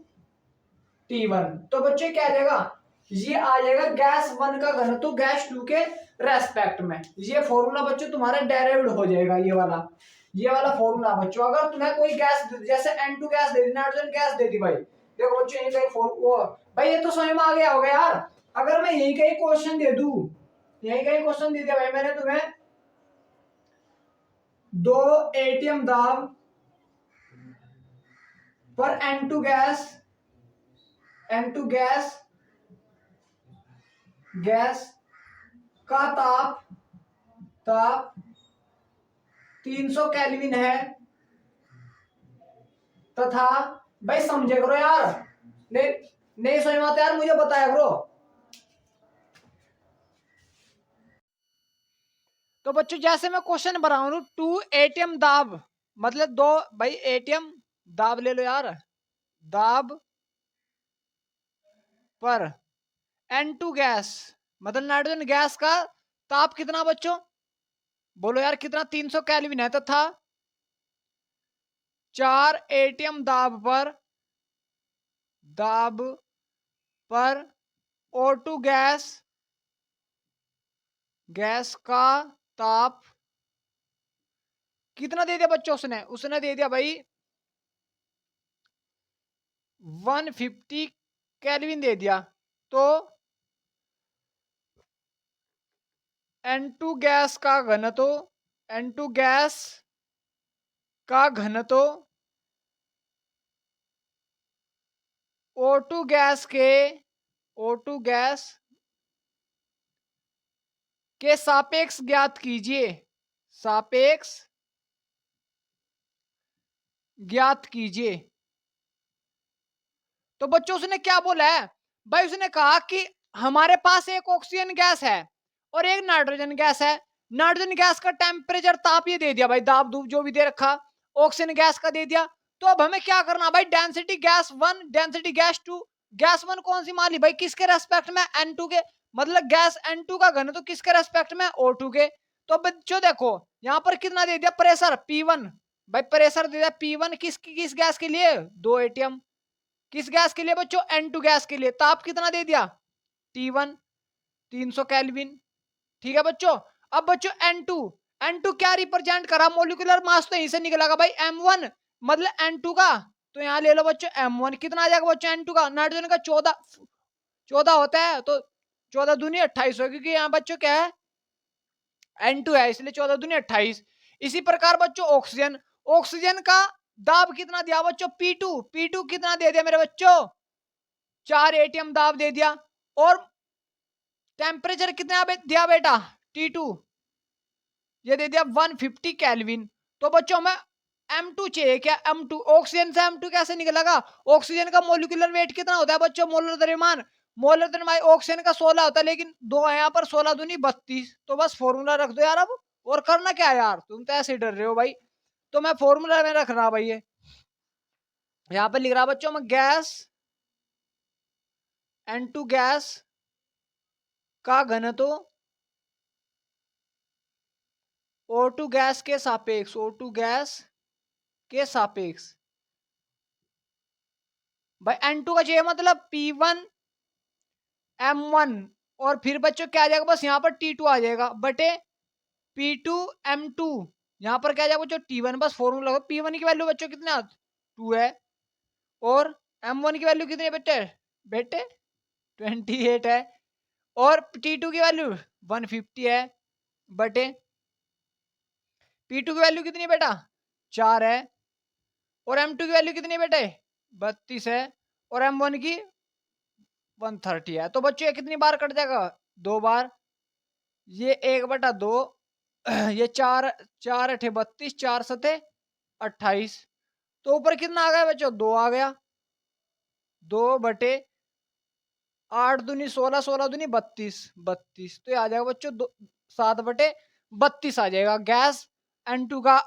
T1। तो बच्चे क्या आ जाएगा? ये आ जाएगा गैस वन का घनत्व गैस टू के रेस्पेक्ट में। ये फॉर्मूला बच्चों तुम्हारा डेराइव्ड हो जाएगा, ये वाला फॉर्मूला बच्चों। अगर तुम्हें कोई गैस जैसे N2 गैस दे दी, नाइट्रोजन गैस दे दी, भाई देखो बच्चों यही कहीं भाई ये तो समझ में आ गया होगा यार। अगर मैं यही कहीं क्वेश्चन दे दूं, यही कहीं क्वेश्चन दे दिया भाई मैंने तुम्हें, 2 एटीएम दाब पर N2 गैस का ताप 300 केल्विन है, तथा भाई समझे करो यार, नहीं नहीं समझ में आता यार मुझे बताया करो। तो बच्चों जैसे मैं क्वेश्चन बना रहा हूं, 2 एटीएम दाब, मतलब दो, भाई एटीएम दाब ले लो यार, दाब पर N2 गैस, मतलब नाइट्रोजन गैस का ताप कितना बच्चों, बोलो यार कितना, 300 केल्विन है, तथा 4 एटीएम दाब पर O2 गैस का ताप कितना दे दिया बच्चों, उसने उसने दे दिया भाई 150 केल्विन दे दिया। तो N2 गैस का घनत्व, N2 गैस का घनत्व O2 गैस के, O2 गैस के सापेक्ष ज्ञात कीजिए, सापेक्ष ज्ञात कीजिए। तो बच्चों उसने क्या बोला है भाई, उसने कहा कि हमारे पास एक ऑक्सीजन गैस है और एक नाइट्रोजन गैस है। नाइट्रोजन गैस का टेम्परेचर, ताप ये दे दिया भाई, दाब दूब जो भी दे रखा, ऑक्सीजन गैस का दे दिया। तो अब हमें क्या करना भाई, density gas 1, density gas 2। Gas 1 कौन सी मान ली भाई, किसके रेस्पेक्ट में, N2 के, मतलब गैस N2 का घन तो किसके रेस्पेक्ट में, O2 के। तो बच्चों देखो यहां पर कितना दे दिया, प्रेशर P1, भाई प्रेशर दे दिया P1 किस गैस के लिए, 2 एटीएम। किस गैस के लिए बच्चों, N2 गैस के लिए। ताप कितना दे दिया, T1 300 केल्विन। ठीक है बच्चों। अब बच्चों N2 क्या रिप्रेजेंट करा, मोलिकुलर मास तो यहीं से निकलेगा भाई M1, मतलब N2 का। तो यहां ले लो बच्चों M1, कितना आ जाएगा बच्चों N2 का, नाइट्रोजन का 14 होता है, तो 14 दूनी 28 हो, क्योंकि यहाँ बच्चों क्या है, N2 है, इसलिए 14 दूनी 28। इसी प्रकार बच्चों ऑक्सीजन, ऑक्सीजन का दाब कितना दिया बच्चों, P2 कितना दे दिया मेरे बच्चों, 4 एटीएम दाब दे दिया। और टेम्परेचर कितना दिया बेटा, T2 ये दे दिया 150 केल्विन। तो बच्चों में M2 चाहिए क्या, M2, ऑक्सीजन से M2 कैसे निकलेगा, ऑक्सीजन का मोलिकुलर वेट कितना होता है बच्चों, मोलर द्रव्यमान, मोलर द्रव्यमान ऑक्सीजन का 16 होता है, लेकिन दो है यहाँ पर, 16 दूनी 32। तो बस फॉर्मूला रख दो यार अब, और करना क्या है यार, तुम तो ऐसे डर रहे हो भाई। तो मैं फॉर्मूला में रख रहा भाई, ये यहाँ पर लिख रहा बच्चों में, गैस N2 गैस का घनत्व O2 गैस के सापेक्ष, O2 गैस के सापेक्ष, भाई N2 का चाहिए, मतलब P1 M1, और फिर बच्चों क्या आ जाएगा, बस यहाँ पर T2 आ जाएगा बटे P2 M2, यहाँ पर क्या आ जाएगा बच्चों T1, बस फॉर्मूला लगा। P1 की वैल्यू बच्चों कितना 2 है, और M1 की वैल्यू कितनी है बेटे बेटे 28 है, और T2 की वैल्यू 150 है, बटे P2 की वैल्यू कितनी है बेटा 4 है, और M2 की वैल्यू कितनी है बेटे 32 है, और M1 की 130 है। तो बच्चों ये कितनी बार कट जाएगा, 2 बार, ये 1/2, ये 4 4 8 32, 4 7 28। तो ऊपर कितना आ गया बच्चों, 2 आ गया, 2/8 दूनी 16, 16 दूनी 32, 32। तो ये आ जाएगा बच्चों 7/32 आ जाएगा, गैस N2 का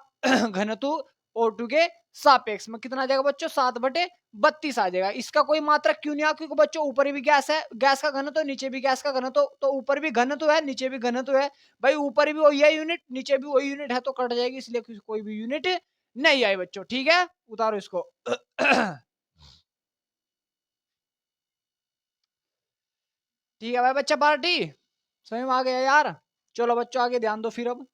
घनत्व O2 के सापेक्ष में कितना आ जाएगा बच्चों, 7/32 आ जाएगा। इसका कोई मात्रक क्यों नहीं आ, क्योंकि बच्चों ऊपर भी गैस है, गैस का घनत्व, नीचे भी गैस का घनत्व, तो ऊपर भी घनत्व है, नीचे भी घनत्व है, भाई ऊपर भी वही है यूनिट, नीचे भी वही यूनिट है, तो कट जाएगी, इसलिए कोई भी यूनिट नहीं आई बच्चों। ठीक है, उतारो इसको। ठीक है भाई बच्चा पार्टी समझ में आ गया यार। चलो बच्चों आगे ध्यान दो फिर अब।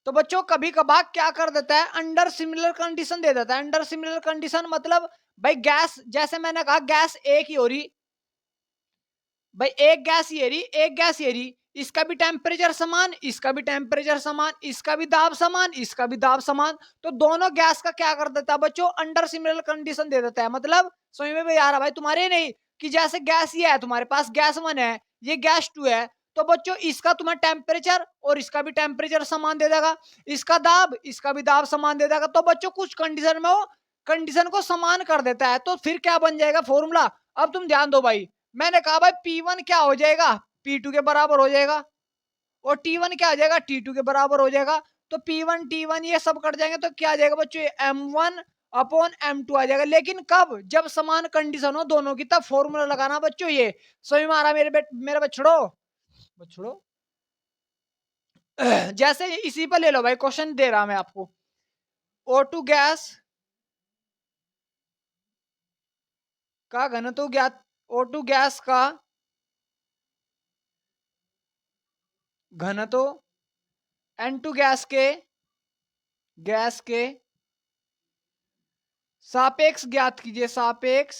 तो बच्चों कभी कभार क्या कर देता है, अंडर सिमिलर कंडीशन दे देता है। अंडर सिमिलर कंडीशन मतलब भाई गैस, जैसे मैंने कहा गैस एक ही हो रही भाई, एक गैस ये रही, एक गैस ये रही, इसका भी टेम्परेचर समान, इसका भी टेम्परेचर समान, इसका भी दाब समान, इसका भी दाब समान। तो दोनों गैस का क्या कर देता है बच्चों, अंडर सिमिलर कंडीशन दे देता है। मतलब समझ में भी आ रहा भाई तुम्हारे नहीं, कि जैसे गैस ये है तुम्हारे पास, गैस 1 है, ये गैस 2 है, तो बच्चों इसका तुम्हें टेम्परेचर और इसका भी टेम्परेचर समान दे देगा, इसका दाब इसका भी दाब समान दे देगा। तो बच्चों कुछ कंडीशन में वो कंडीशन को समान कर देता है। तो फिर क्या बन जाएगा फॉर्मूला? अब तुम ध्यान दो भाई, मैंने कहा भाई P1 क्या हो जाएगा, P2 के बराबर हो जाएगा, और T1 क्या आ जाएगा, T2 के बराबर हो जाएगा। तो P1 T1 ये सब कट जाएंगे, तो क्या आ जाएगा बच्चों, M1 अपॉन M2 आ जाएगा। लेकिन कब? जब समान कंडीशन हो दोनों की, तब फॉर्मूला लगाना बच्चों। ये समझ में आ रहा मेरे बच्चों? जैसे इसी पर ले लो भाई, क्वेश्चन दे रहा मैं आपको। O2 गैस का घनत्व ज्ञात, O2 गैस का घनत्व N2 गैस के सापेक्ष ज्ञात कीजिए, सापेक्ष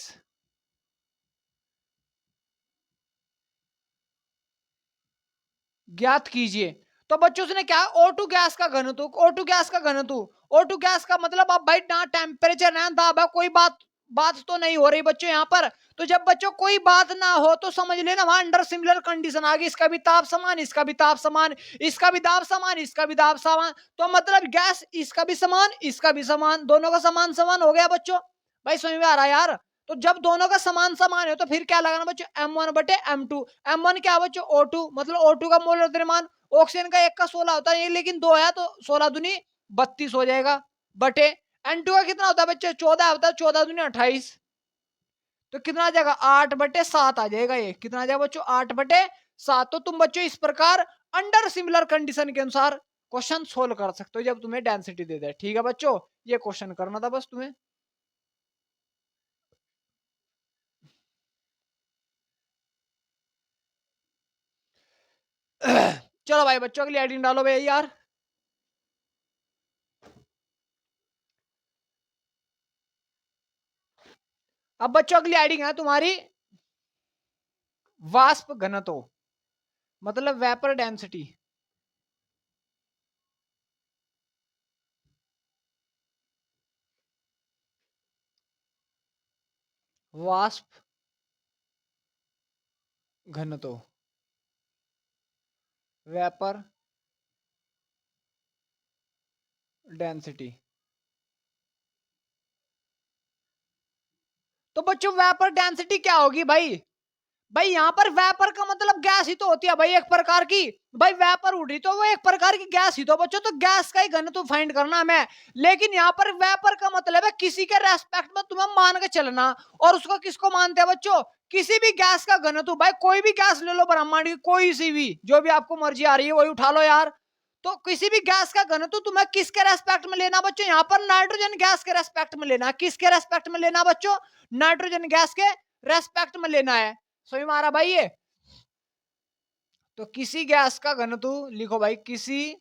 ज्ञात कीजिए। तो बच्चों उसने क्या, O2 गैस का घनत्व, O2 गैस का घनत्व, O2 गैस का मतलब अब भाई ना टेम्परेचर ना दाब है, कोई बात बात तो नहीं हो रही बच्चों यहाँ पर। तो जब बच्चों कोई बात ना हो तो समझ लेना वहां अंडर सिमिलर कंडीशन आ गई, इसका भी ताप समान, इसका भी ताप समान, इसका भी दाब समान, इसका भी दाब समान। तो मतलब गैस इसका भी समान इसका भी समान, दोनों का समान समान हो गया बच्चों। भाई समझ में आ रहा है यार? तो जब दोनों का समान समान है तो फिर क्या लगाना बच्चों, M1 बटे M2। M1 क्या बच्चों, O2, मतलब O2 का मोलर द्रव्यमान, ऑक्सीजन का एक का 16 होता है लेकिन दो है, तो 16 दूनी 32 हो जाएगा, बटे N2 का कितना होता है बच्चे, 14 होता है, 14 दूनी 28। तो कितना आ जाएगा, 8/7 आ जाएगा। ये कितना आ जाएगा बच्चों, 8/7। तो तुम बच्चों इस प्रकार अंडर सिमिलर कंडीशन के अनुसार क्वेश्चन सोल्व कर सकते हो जब तुम्हें डेंसिटी दे दे। ठीक है बच्चों, ये क्वेश्चन करना था बस तुम्हें। चलो भाई बच्चों, अगली हेडिंग डालो भाई यार। अब बच्चों अगली हेडिंग है तुम्हारी वाष्प घनत्व, मतलब वेपर डेंसिटी। वाष्प घनत्व, वेपर डेंसिटी। तो बच्चों वेपर डेंसिटी क्या होगी भाई? भाई यहाँ पर वेपर का मतलब गैस ही तो होती है भाई, एक प्रकार की। भाई वेपर उड़ रही तो वो एक प्रकार की गैस ही तो बच्चों, तो गैस का ही घनत्व फाइंड करना हमें। लेकिन यहाँ पर वेपर का मतलब है किसी के रेस्पेक्ट में तुम्हें मान के चलना। और उसको किसको मानते हैं बच्चों, किसी भी गैस का घनत्व। भाई कोई भी गैस ले लो ब्रह्मांड की, कोई सी भी, जो भी आपको मर्जी आ रही है वही उठा लो यार। तो किसी भी गैस का घनत्व तुम्हें किसके रेस्पेक्ट में लेना बच्चों, यहाँ पर नाइट्रोजन गैस के रेस्पेक्ट में लेना। किसके रेस्पेक्ट में लेना बच्चों, नाइट्रोजन गैस के रेस्पेक्ट में लेना है। समझ में आ रहा भाई ये? तो किसी गैस का घनत्व लिखो भाई, किसी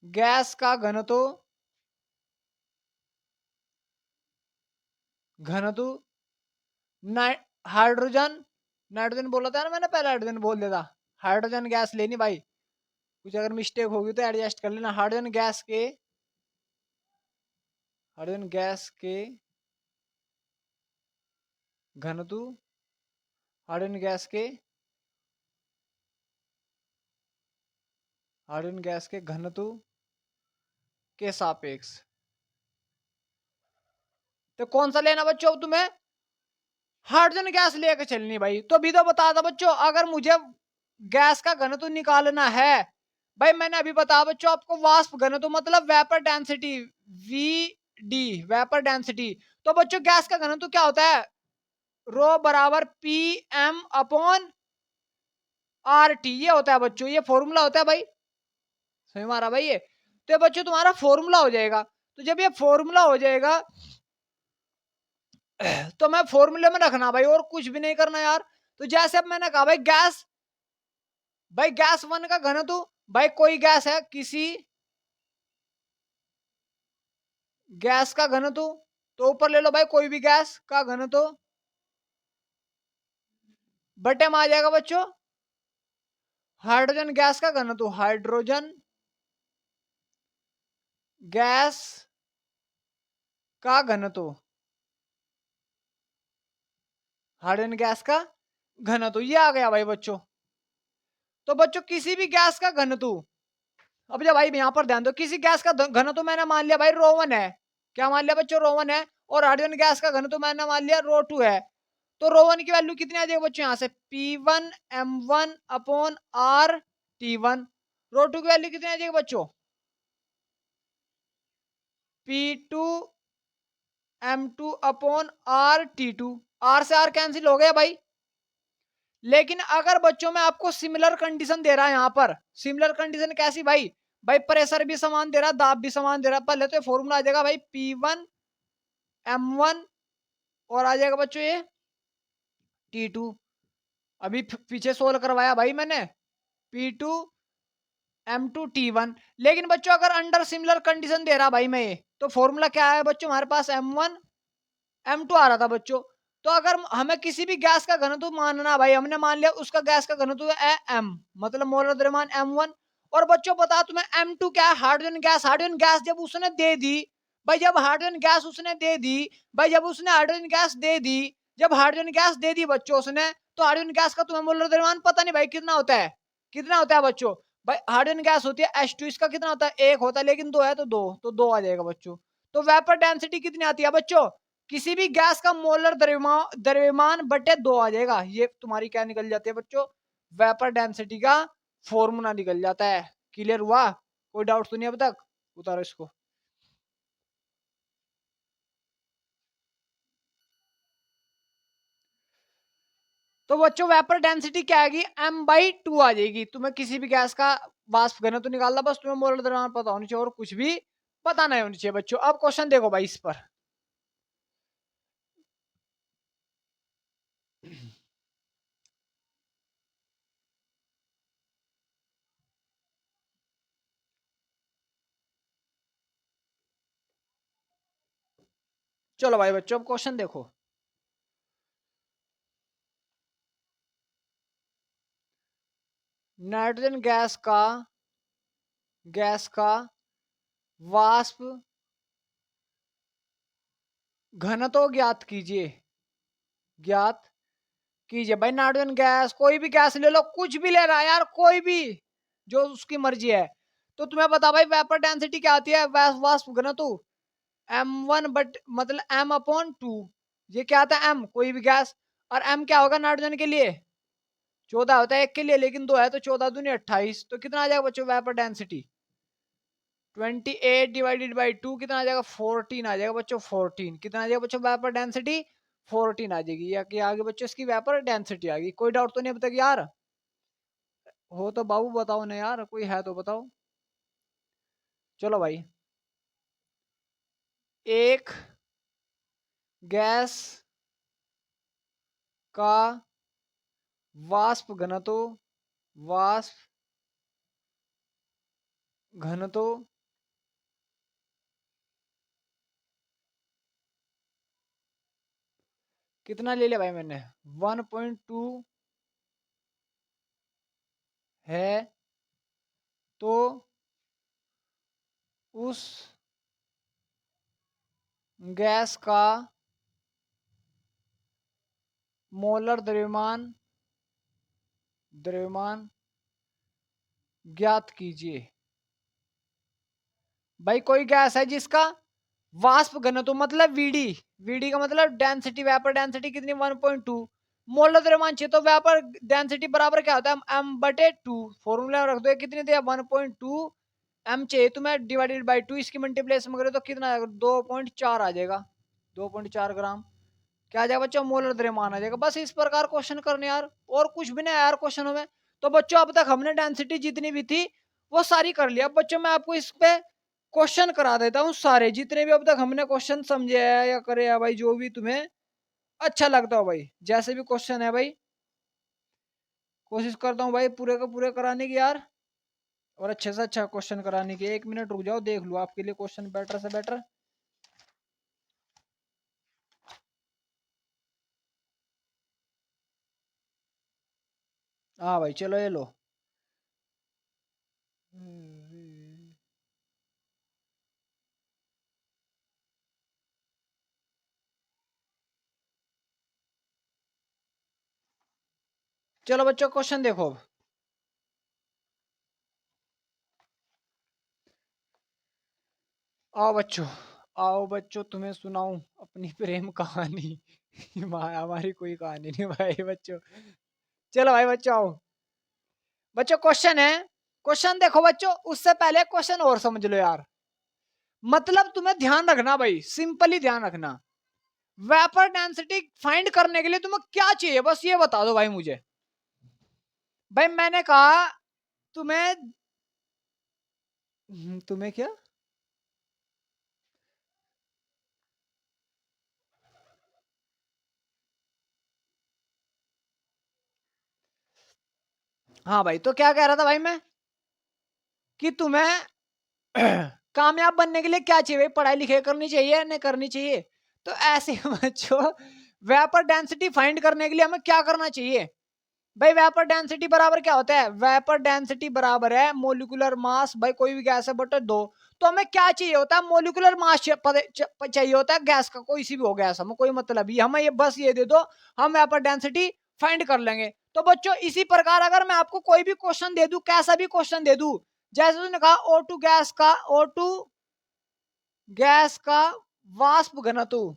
गैस का घनत्व, घनत्व हाइड्रोजन, नाइट्रोजन बोला था ना मैंने, पहले हाइड्रोजन बोल देता। हाइड्रोजन गैस लेनी भाई, कुछ अगर मिस्टेक होगी तो एडजस्ट कर लेना। हाइड्रोजन गैस के घनत्व, हाइड्रोजन गैस के हाइड्रोजन गैस के घनत्व के सापेक्ष। तो कौन सा लेना बच्चों अब तुम्हें, हाइड्रोजन गैस लेकर चलनी भाई। तो भी तो बता दो बच्चों, अगर मुझे गैस का घनत्व निकालना है, भाई मैंने अभी बताया बच्चों आपको, वाष्प घनत्व मतलब vapour density, V vapour density. तो बच्चों गैस का घनत्व क्या होता है, रो बराबर P M upon R T, ये होता है बच्चों, ये फॉर्मूला होता है भाई। समझ में आ रहा भाई ये? तो बच्चों तुम्हारा फॉर्मूला हो जाएगा। तो जब ये फॉर्मूला हो जाएगा तो मैं फॉर्मूले में रखना भाई, और कुछ भी नहीं करना यार। तो जैसे अब मैंने कहा भाई गैस वन का घनत्व, भाई कोई गैस है, किसी गैस का घनत्व, तो ऊपर ले लो भाई कोई भी गैस का घनत्व, बटे में आ जाएगा बच्चों हाइड्रोजन गैस का घनत्व, हाइड्रोजन गैस का घनत्व, हाइड्रोजन गैस का घनत्व, ये आ गया भाई बच्चों। तो बच्चों किसी भी गैस का घनत्व, अब जब भाई यहां पर ध्यान दो, किसी गैस का घनत्व मैंने मान लिया भाई रो 1 है, क्या मान लिया बच्चों, रो 1 है, और हाइड्रोजन गैस का घनत्व मैंने मान लिया रो 2 है। तो रो 1 की वैल्यू कितनी आ जाएगी बच्चों, यहां से P1m1/R T1। रो 2 की वैल्यू कितनी आ जाएगी बच्चों, P2m2/R T2। R से R कैंसिल हो गया भाई। लेकिन अगर बच्चों में आपको सिमिलर कंडीशन दे रहा है, यहां पर सिमिलर कंडीशन कैसी भाई, भाई प्रेशर भी समान दे रहा, दाब भी समान दे रहा, पहले तो फॉर्मूला आ जाएगा भाई P1m1, और आ जाएगा बच्चों ये T2। अभी पीछे सोल्व करवाया भाई मैंने, P2m2T1। लेकिन बच्चों अगर अंडर सिमिलर कंडीशन दे रहा भाई मैं ये, तो फॉर्मूला क्या है बच्चों, हमारे पास M1 M2 आ रहा था बच्चों। तो अगर हमें किसी भी गैस का घनत्व मानना भाई, हमने मान लिया उसका गैस का घनत्व है m, मतलब मोलर द्रव्यमान M1। और बच्चों बता तुम्हें M2 क्या है, हाइड्रोजन गैस। हाइड्रोजन गैस जब उसने दे दी भाई, जब हाइड्रोजन गैस उसने दे दी भाई, जब उसने हाइड्रोजन गैस दे दी, जब हाइड्रोजन गैस दे दी बच्चों उसने, तो हाइड्रोजन गैस का तुम्हें मोलर द्रव्यमान पता नहीं भाई कितना होता है, कितना होता है बच्चों। भाई हाइड्रोजन गैस होती है H2, इसका कितना होता है, 1 होता है, लेकिन 2 है तो 2, तो 2 आ जाएगा बच्चों। तो वेपर डेंसिटी कितनी आती है बच्चों, किसी भी गैस का मोलर द्रव्यमान बटे 2 आ जाएगा। ये तुम्हारी क्या निकल जाती है बच्चों, वेपर डेंसिटी का फॉर्मूला निकल जाता है। क्लियर हुआ, कोई डाउट तो नहीं अब तक, उतारो इसको। तो बच्चों वेपर डेंसिटी क्या आएगी, m/2 आ जाएगी। तुम्हें किसी भी गैस का वाष्प घनत्व तो निकालना, बस तुम्हें मोलर द्रव्यमान पता होनी चाहिए, और कुछ भी पता नहीं होनी चाहिए बच्चों। अब क्वेश्चन देखो भाई इस पर। चलो भाई बच्चों अब क्वेश्चन देखो। नाइट्रोजन गैस का वाष्प घनत्व ज्ञात कीजिए, ज्ञात कीजिए। भाई नाइट्रोजन गैस, कोई भी गैस ले लो, कुछ भी ले रहा है यार, कोई भी जो उसकी मर्जी है। तो तुम्हें बता भाई वेपर डेंसिटी क्या आती है, वाष्प घनत्व m1 बट मतलब m/2। ये क्या आता है m, कोई भी गैस, और m क्या होगा नाइट्रोजन के लिए 14 होता है, एक के लिए, लेकिन 2 है तो 14 दूनी 28। तो कितना आ जाएगा बच्चों वेपर डेंसिटी, 28/2 कितना आ जाएगा, 14 आ जाएगा बच्चों। 14 कितना आ जाएगा बच्चों वेपर डेंसिटी, 14 आ जाएगी। या कि आगे बच्चों इसकी वेपर डेंसिटी आ गई। कोई डाउट तो नहीं अब तक यार, हो तो बाबू बताओ ना यार, कोई है तो बताओ। चलो भाई, एक गैस का वाष्प घनत्व कितना ले लिया भाई मैंने, 1.2 है, तो उस गैस का मोलर द्रव्यमान ज्ञात कीजिए। भाई कोई गैस है जिसका वाष्प घनत्व मतलब वीडी, वीडी का मतलब डेंसिटी, वेपर डेंसिटी कितनी 1.2, मोलर द्रव्यमान चाहिए, तो वेपर डेंसिटी बराबर क्या होता है m/2। फॉर्मूला रख दो, कितनी दिया 1.2 m चाहिए तुम्हें, डिवाइडेड बाई 2, इसकी मल्टीप्लेशन करो तो कितना आएगा 2.4 आ जाएगा, 2.4 ग्राम। क्या आ जाएगा बच्चों, मोलर द्रव्यमान आ जाएगा। बस इस प्रकार क्वेश्चन करने यार, और कुछ भी नहीं यार क्वेश्चनों में। तो बच्चों अब तक हमने डेंसिटी जितनी भी थी वो सारी कर लिया। अब बच्चों मैं आपको इस पे क्वेश्चन करा देता हूँ, सारे जितने भी अब तक हमने क्वेश्चन समझे है या करे है भाई, जो भी तुम्हें अच्छा लगता हो भाई, जैसे भी क्वेश्चन है भाई, कोशिश करता हूँ भाई पूरे का पूरे कराने की यार, और अच्छे से अच्छा क्वेश्चन कराने की। 1 मिनट रुक जाओ, देख लो आपके लिए क्वेश्चन बेटर से बेटर। हाँ भाई चलो ये लो। चलो बच्चों क्वेश्चन देखो अब। आओ बच्चों, आओ बच्चों, तुम्हें सुनाऊं अपनी प्रेम कहानी। हमारी कोई कहानी नहीं भाई बच्चों। चलो भाई बच्चों आओ। बच्चों क्वेश्चन है, क्वेश्चन देखो बच्चों, उससे पहले क्वेश्चन और समझ लो यार। मतलब तुम्हें ध्यान रखना भाई, सिंपली ध्यान रखना। वेपर डेंसिटी फाइंड करने के लिए तुम्हें क्या चाहिए, बस ये बता दो भाई मुझे। भाई मैंने कहा तुम्हें, तुम्हें क्या, हाँ भाई, तो क्या कह रहा था भाई मैं, कि तुम्हें कामयाब बनने के लिए क्या चाहिए, पढ़ाई लिखाई करनी चाहिए नहीं करनी चाहिए। तो ऐसे बच्चों, वेपर डेंसिटी फाइंड करने के लिए हमें क्या करना चाहिए। भाई वेपर डेंसिटी बराबर क्या होता है, वेपर डेंसिटी बराबर है मोलिकुलर मास, भाई कोई भी गैस है बटे 2। तो हमें क्या चाहिए होता है, मोलिकुलर मास चाहिए होता है गैस का, कोई सी भी हो गैस, हमें कोई मतलब ही, हमें ये बस ये दे दो, हम वेपर डेंसिटी फाइंड कर लेंगे। तो बच्चों इसी प्रकार अगर मैं आपको कोई भी क्वेश्चन दे दूं, कैसा भी क्वेश्चन दे दूं, जैसे तुमने कहा O2 गैस का, O2 गैस का वाष्प घनत्व,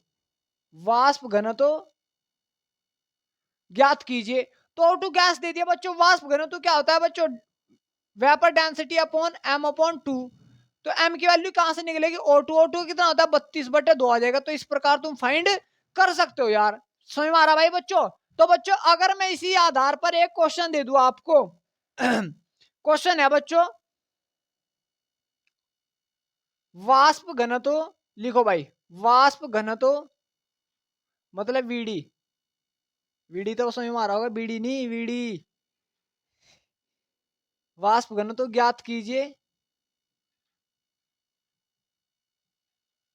वाष्प घनत्व ज्ञात कीजिए। तो O2 गैस दे दिया बच्चों, वाष्प घनत्व क्या होता है बच्चों, vapour density upon m upon 2। तो m की वैल्यू कहां से निकलेगी, O2 कितना होता है 32/2 आ जाएगा। तो इस प्रकार तुम फाइंड कर सकते हो यार। समझ में आ रहा भाई बच्चों। तो बच्चों अगर मैं इसी आधार पर एक क्वेश्चन दे दूं आपको, क्वेश्चन है बच्चों, वाष्प घनत्व, लिखो भाई, वाष्प घनत्व मतलब वीडी, वीडी तो समझ में आ रहा होगा, बीडी नहीं वीडी। वाष्प घनत्व ज्ञात कीजिए,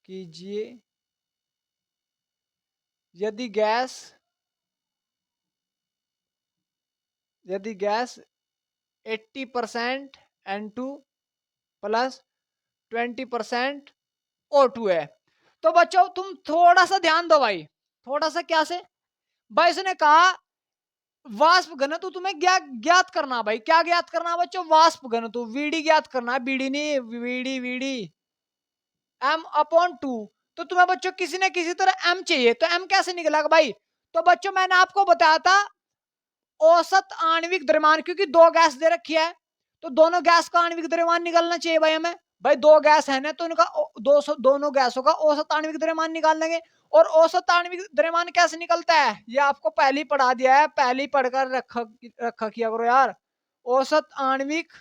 कीजिए यदि गैस, यदि गैस 80% N2 प्लस 20% O2 है। तो बच्चों तुम थोड़ा सा ध्यान दो भाई, थोड़ा सा क्या से, भाई उसने कहा वाष्प घनत्व तुम्हें ज्ञात करना, भाई क्या ज्ञात करना बच्चों, वाष्प घनत्व वीडी ज्ञात करना है, बीडी नहीं वीडी, वीडी m अपॉन 2। तो तुम्हें बच्चों किसी न किसी तरह m चाहिए, तो m कैसे निकलेगा भाई। तो बच्चों मैंने आपको बताया था औसत आणविक द्रव्यमान, क्योंकि दो गैस दे रखी है, तो दोनों गैस का आणविक द्रव्यमान निकालना चाहिए भाई हमें। भाई दो गैस है ना, तो उनका दोनों गैसों का औसत आणविक द्रव्यमान निकाल लेंगे। और औसत आणविक द्रव्यमान कैसे निकलता है, ये आपको पहले ही पढ़ा दिया है, पहले ही पढ़कर रखा रखा किया करो यार। औसत आणविक,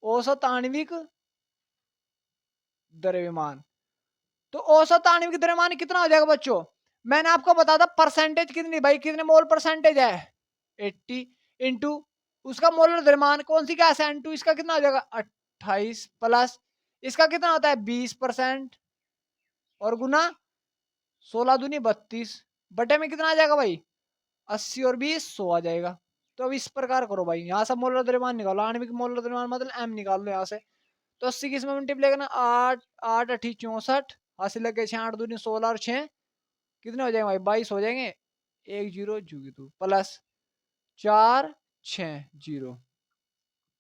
औसत आणविक द्रव्यमान, तो औसत आणविक द्रव्यमान कितना हो जाएगा बच्चों, मैंने आपको बताया था परसेंटेज कितनी, भाई कितने मोल परसेंटेज है 80 इंटू उसका मोलर द्रव्यमान, कौन सी गैस है N2, इसका कितना हो जाएगा 28 प्लस इसका कितना होता है 20% और गुना 16 दूनी 32 बटे में कितना आ जाएगा भाई 80 और 20 100 आ जाएगा। तो अब इस प्रकार करो भाई, यहाँ से मोलर द्रव्यमान निकालो, आणविक मोलर द्रव्यमान मतलब m निकाल लो यहाँ से। तो 80 किस में मल्टीप्लाई करना, 8 8 8 64 हासिल लगे 6 8 दूनी 16 और 6 कितने हो जाएंगे भाई 22 हो जाएंगे, 1 0 जूगी तू प्लस 4 6 0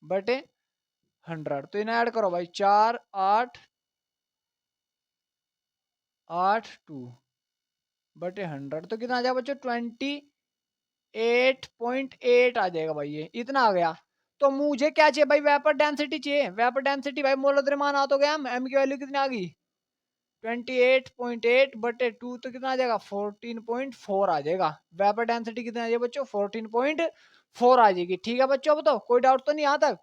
बटे 100। तो इन्हें ऐड करो भाई, 4 8 8 2 बटे 100, तो कितना आ जाएगा बच्चों 28.8 आ जाएगा भाई, ये इतना आ गया। तो मुझे क्या चाहिए भाई, वेपर डेंसिटी चाहिए, वेपर डेंसिटी भाई मोलर द्रव्यमान आ तो गया, एम की वैल्यू कितनी आ गई 28.8 बटे 2, तो कितना आ जाएगा 14.4 आ जाएगा। वेपर डेंसिटी कितना आ जाएगा बच्चों 14.4 आ जाएगी। ठीक है बच्चों, बताओ कोई डाउट तो नहीं यहाँ तक।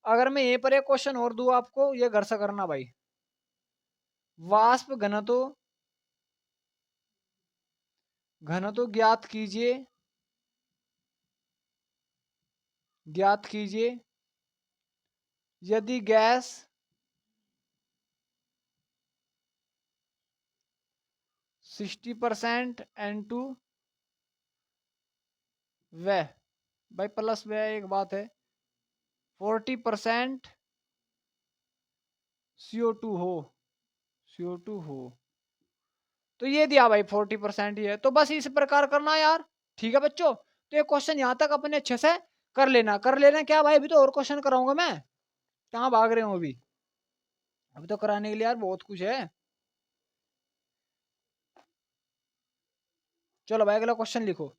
अगर मैं यहीं पर एक क्वेश्चन और दूं आपको, ये घर से करना भाई, वाष्प घनत्व, घनत्व ज्ञात कीजिए, ज्ञात कीजिए यदि गैस 60% N2 व भाई प्लस व एक बात है 40% CO2 हो, CO2 हो। तो ये दिया भाई 40% ही है, तो बस इस प्रकार करना यार। ठीक है बच्चों, तो ये क्वेश्चन यहाँ तक अपने अच्छे से कर लेना क्या भाई, अभी तो और क्वेश्चन कराऊंगा मैं, कहाँ भाग रहे हो अभी तो कराने के लिए यार बहुत कुछ है। चलो भाई अगला क्वेश्चन लिखो।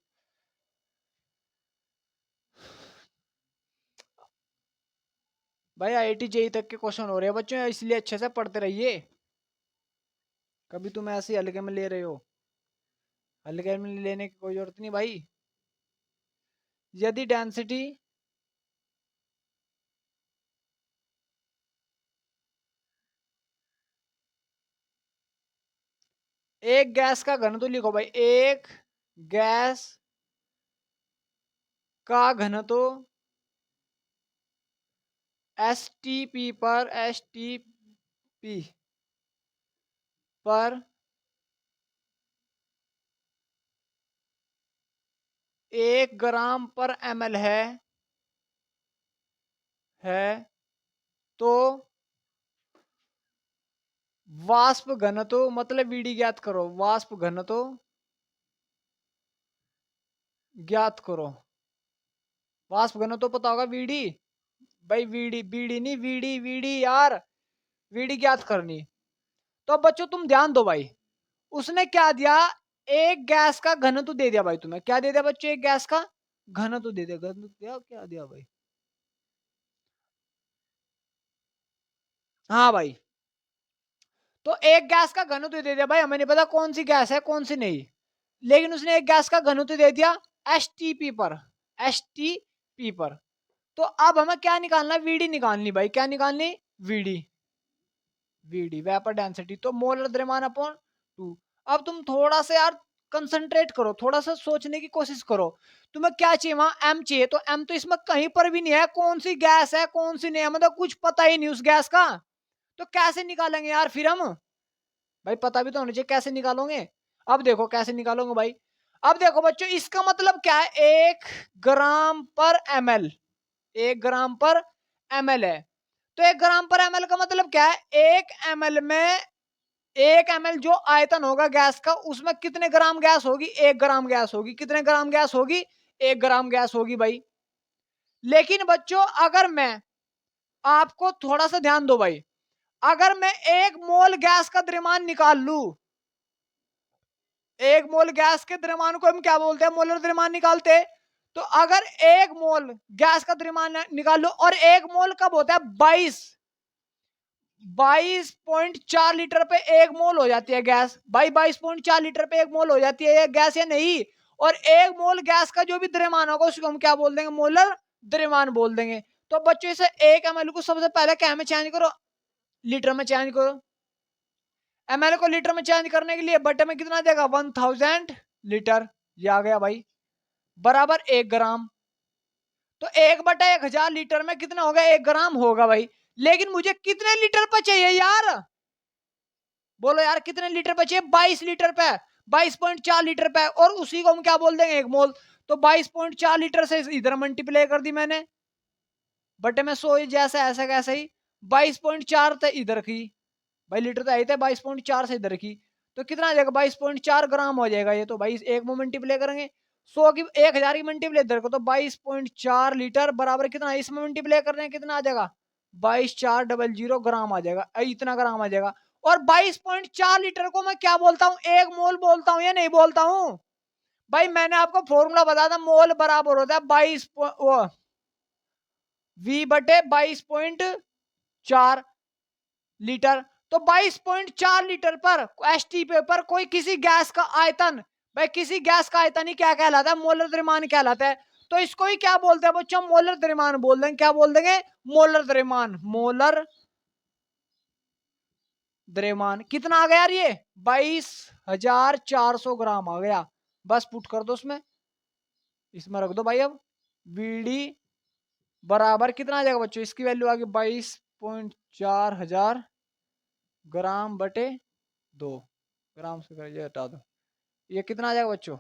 भाई IIT जेई तक के क्वेश्चन हो रहे हैं बच्चों, इसलिए अच्छे से पढ़ते रहिए, कभी तुम ऐसे ही हल्के में ले रहे हो, हल्के में लेने की कोई जरूरत नहीं भाई। यदि डेंसिटी एक गैस का घनत्व लिखो भाई, एक गैस का घनत्व एसटीपी पर 1 ग्राम पर ml है तो वाष्प घनत्व मतलब वीडी ज्ञात करो, वाष्प घनत्व ज्ञात करो। वाष्प घनत्व पता होगा वीडी, भाई वीडी बीडी नहीं वीडी वीडी यार, वीडी ज्ञात करनी। तो अब बच्चों तुम ध्यान दो भाई, उसने क्या दिया, एक गैस का घनत्व दे दिया भाई, तुम्हें क्या दे दिया बच्चों, एक गैस का घनत्व दे दिया, घनत्व दिया क्या दिया भाई, हाँ भाई, तो एक गैस का घनत्व दे दिया भाई, हमें नहीं पता कौन सी गैस है कौन सी नहीं, लेकिन उसने एक गैस का घनत्व दे दिया एसटीपी पर, एसटीपी पर। तो अब हमें क्या निकालना है, वीडी निकालनी भाई, क्या निकालनी, वीडी, वीडी वेपर डेंसिटी, तो मोलर द्रव्यमान अपॉन 2। अब तुम थोड़ा सा यार कंसंट्रेट करो, थोड़ा सा सोचने की कोशिश करो, तुम्हें क्या चाहिए, वहां एम चाहिए, तो एम तो इसमें कहीं पर भी नहीं है, कौन सी गैस है कौन सी नहीं है, मतलब कुछ पता ही नहीं उस गैस का, तो कैसे निकालेंगे यार फिर हम, भाई पता भी तो होना चाहिए कैसे निकालोगे। अब देखो कैसे निकालोगे भाई, अब देखो बच्चों इसका मतलब क्या है, 1 ग्राम पर ml, 1 ग्राम पर ml है, तो 1 ग्राम पर ml का मतलब क्या है, 1 ml में 1 ml जो आयतन होगा गैस का, उसमें कितने ग्राम गैस होगी, 1 ग्राम गैस होगी, कितने ग्राम गैस होगी, 1 ग्राम गैस होगी भाई। लेकिन बच्चों अगर मैं आपको थोड़ा सा ध्यान दो भाई, अगर मैं 1 मोल गैस का द्रव्यमान निकाल लू, 1 मोल गैस के द्रव्यमान को हम क्या बोलते हैं, मोलर द्रव्यमान निकालते हैं, तो अगर 1 मोल गैस का द्रव्यमान निकाल लो, और 1 मोल कब होता है, 22.4 लीटर पे 1 मोल हो जाती है गैस भाई, 22.4 लीटर पे 1 मोल हो जाती है ये गैस या नहीं, और 1 मोल गैस का जो भी द्रव्यमान होगा उसको हम क्या बोल देंगे, मोलर द्रव्यमान बोल देंगे। तो बच्चों इसे 1 ml को सबसे पहले क्या में चेंज करो, लीटर में चेंज करो, ml को लीटर में चेंज करने के लिए बटे में कितना देगा, 1000 लीटर, ये आ गया भाई, बराबर 1 ग्राम, तो 1/1000 लीटर में कितना होगा, 1 ग्राम होगा भाई। लेकिन मुझे कितने लीटर पर चाहिए यार, बोलो यार कितने लीटर पे चाहिए, 22 लीटर पे, 22.4 लीटर पे, और उसी को हम क्या बोल देंगे, 1 मोल, तो 22.4 लीटर से इधर मल्टीप्लाई कर दी मैंने, बटे में 100, जैसे ऐसा कैसे ही 22.4 थे इधर की, भाई लीटर तो आई थे, 22.4 से इधर की, तो कितना आ जाएगा, 22.4 ग्राम हो जाएगा ये, तो भाई एक में मल्टीप्लाई करेंगे, 100 की 1000 की मल्टीप्लाई इधर को, तो 22.4 लीटर बराबर कितना, इसमें मल्टीप्लाई करने हैं, कितना आ जाएगा, 22,400 ग्राम आ जाएगा, इतना ग्राम आ जाएगा। और 22.4 लीटर को मैं क्या बोलता हूँ, 1 मोल बोलता हूँ या नहीं बोलता हूँ, भाई मैंने आपको फॉर्मूला बताया था, मोल बराबर होता है 22 लीटर, तो 22.4 लीटर पर एसटीपी पर कोई किसी गैस का आयतन, भाई किसी गैस का आयतन ही क्या कहलाता है, मोलर द्रव्यमान कहलाता है, तो इसको ही क्या बोलते हैं बच्चों, मोलर द्रव्यमान बोल देंगे, क्या बोल देंगे, मोलर द्रव्यमान, मोलर द्रव्यमान कितना आ गया यार, ये 22,400 ग्राम आ गया, बस पुट कर दो उसमें, इसमें रख दो भाई, अब बीडी बराबर कितना आ जाएगा बच्चों, इसकी वैल्यू आ गई 22,400 ग्राम बटे 2, ग्राम से कर ये हटा दो, ये कितना आ जाएगा बच्चों,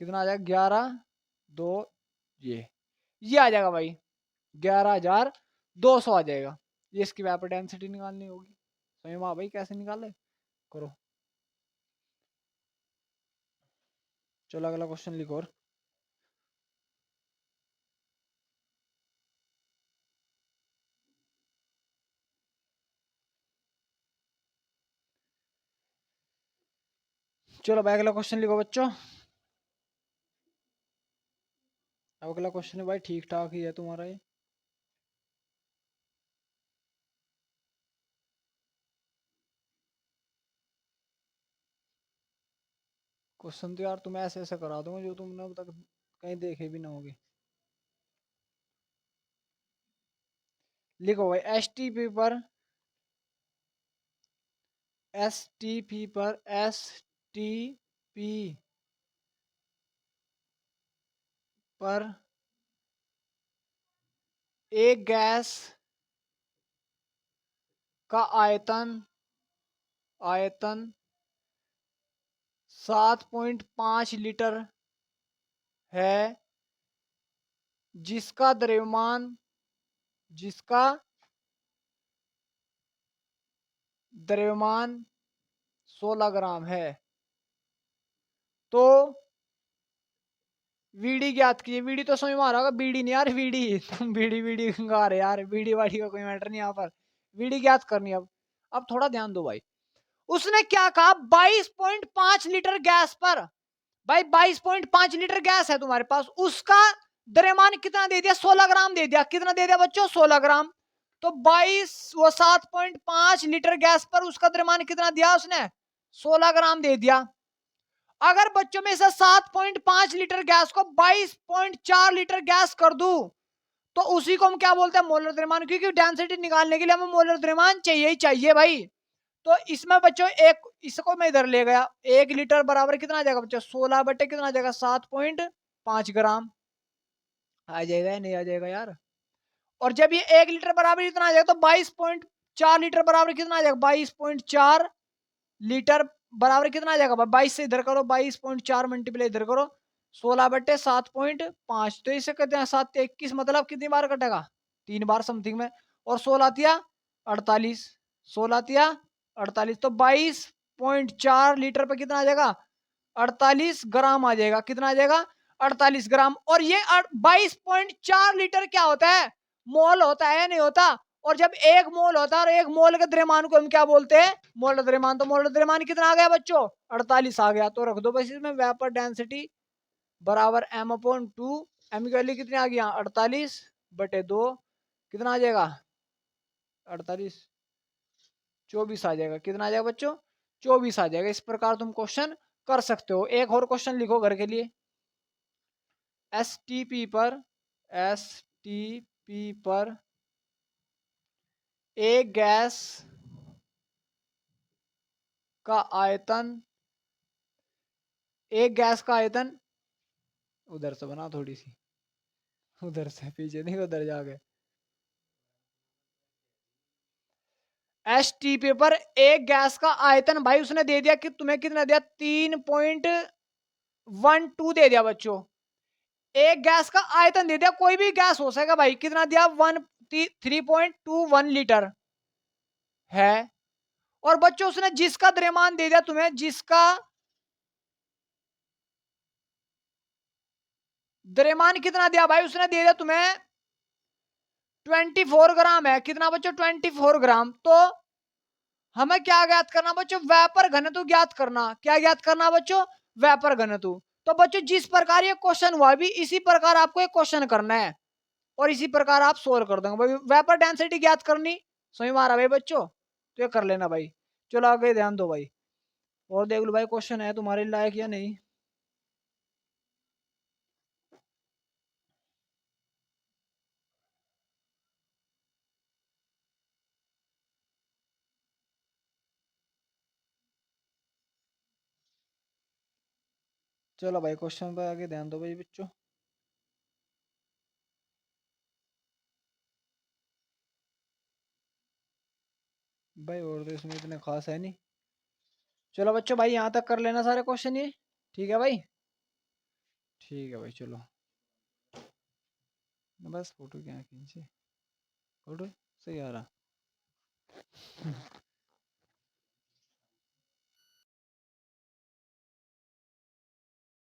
कितना आ जाएगा, 11 2, ये आ जाएगा भाई, 11,200 आ जाएगा, ये इसकी वेपर डेंसिटी निकालनी होगी, समझ में भाई कैसे निकाले, करो। चलो अगला क्वेश्चन लिखो। और चलो भाई अगला क्वेश्चन लिखो बच्चों। अगला क्वेश्चन है भाई ठीक ठाक ही है तुम्हारा ये। क्वेश्चन तो यार तुम्हें ऐसे ऐसे करा दूंगा जो तुमने अब तक कहीं देखे भी ना होगे। लिखो भाई एस टी पी पर एक गैस का आयतन आयतन 7.5 लीटर है, जिसका द्रव्यमान 16 ग्राम है, तो वीडी ज्ञात कीजिए। वीडी तो समझ में आ रहा होगा, बीडी नहीं यार, वीडी तुम बीडी बीडी गा रहे यार, बीडी वाड़ी का कोई मैटर नहीं यहाँ पर। वीडी ज्ञात करनी है अब थोड़ा ध्यान दो भाई। उसने क्या कहा, 22.5 लीटर गैस पर, भाई 22.5 लीटर गैस है तुम्हारे पास, उसका द्रव्यमान कितना दे दिया, 16 ग्राम दे दिया। कितना दे दिया बच्चों, 16 ग्राम। तो 7.5 लीटर गैस पर उसका द्रव्यमान कितना दिया उसने, 16 ग्राम दे दिया। अगर बच्चों में से 7.5 लीटर गैस को 22.4 लीटर गैस कर दूं, तो उसी को हम क्या बोलते हैं, मोलर द्रव्यमान, क्योंकि डेंसिटी निकालने के लिए हमें मोलर द्रव्यमान चाहिए ही चाहिए भाई। तो इसमें बच्चों एक, इसको मैं इधर ले गया, 1 लीटर बराबर कितना आ जाएगा बच्चों, 16 बटे कितना आ जाएगा, 7.5 ग्राम आ जाएगा या नहीं आ जाएगा यार। और जब ये 1 लीटर बराबर कितना आ जाएगा, तो 22.4 लीटर बराबर कितना आ जाएगा, 22.4 लीटर बराबर कितना आ जाएगा, 22 से इधर करो, 22.4 मल्टीप्लाई इधर करो, 16/7.5, तो इसे कहते हैं 7 21, मतलब कितनी बार कटेगा, 3 बार समथिंग में। और 16 तिया 48, 16 तिया 48, तो 22.4 लीटर पे कितना आ जाएगा, 48 ग्राम आ जाएगा। कितना आ जाएगा, 48 ग्राम। और ये 22.4 लीटर क्या होता है, मोल होता है या नहीं होता। और जब एक मोल होता है, और एक मोल के द्रव्यमान को हम क्या बोलते हैं, मोल द्रव्यमान। तो मोल द्रव्यमान कितना आ गया बच्चों, 48 आ गया। तो रख दो बस इसमें, वेपर डेंसिटी बराबर m/2, एम की वैल्यू कितनी आ गई, 48/2, कितना आ जाएगा, 48 24 आ जाएगा। कितना आ जाएगा बच्चों, 24 आ जाएगा। इस प्रकार तुम क्वेश्चन कर सकते हो। एक और क्वेश्चन लिखो घर के लिए। एस टी पी पर एक गैस का आयतन, एक गैस का आयतन, उधर से बना थोड़ी सी, उधर से पीछे नहीं, उधर जाके। एसटीपी पर एक गैस का आयतन, भाई उसने दे दिया कि तुम्हें कितना दिया, 3.12 दे दिया बच्चों। एक गैस का आयतन दे दिया, कोई भी गैस हो सकेगा भाई, कितना दिया, 3.21 लीटर है। और बच्चों उसने जिसका द्रव्यमान दे दिया तुम्हें, जिसका द्रव्यमान कितना दिया भाई, उसने दे दिया तुम्हें 24 ग्राम है। कितना बच्चों, 24 ग्राम। तो हमें क्या ज्ञात करना बच्चों, वेपर घनत्व ज्ञात करना। क्या ज्ञात करना बच्चों, वेपर घनत्व। तो बच्चों जिस प्रकार ये क्वेश्चन हुआ भी, इसी प्रकार आपको एक क्वेश्चन करना है, और इसी प्रकार आप सोल्व कर देंगे भाई। वेपर डेंसिटी ज्ञात करनी, समझ में आ रहा भाई बच्चों, तो ये कर लेना भाई। चलो आगे ध्यान दो भाई, और देख लो भाई क्वेश्चन है तुम्हारे लायक या नहीं। चलो भाई क्वेश्चन पर आगे ध्यान दो भाई बच्चों। भाई और तो इसमें इतने खास है नहीं। चलो बच्चों भाई यहाँ तक कर लेना सारे क्वेश्चन ये, ठीक है भाई। ठीक है भाई चलो, बस फोटो क्या खींचे, फोटो सही आ रहा।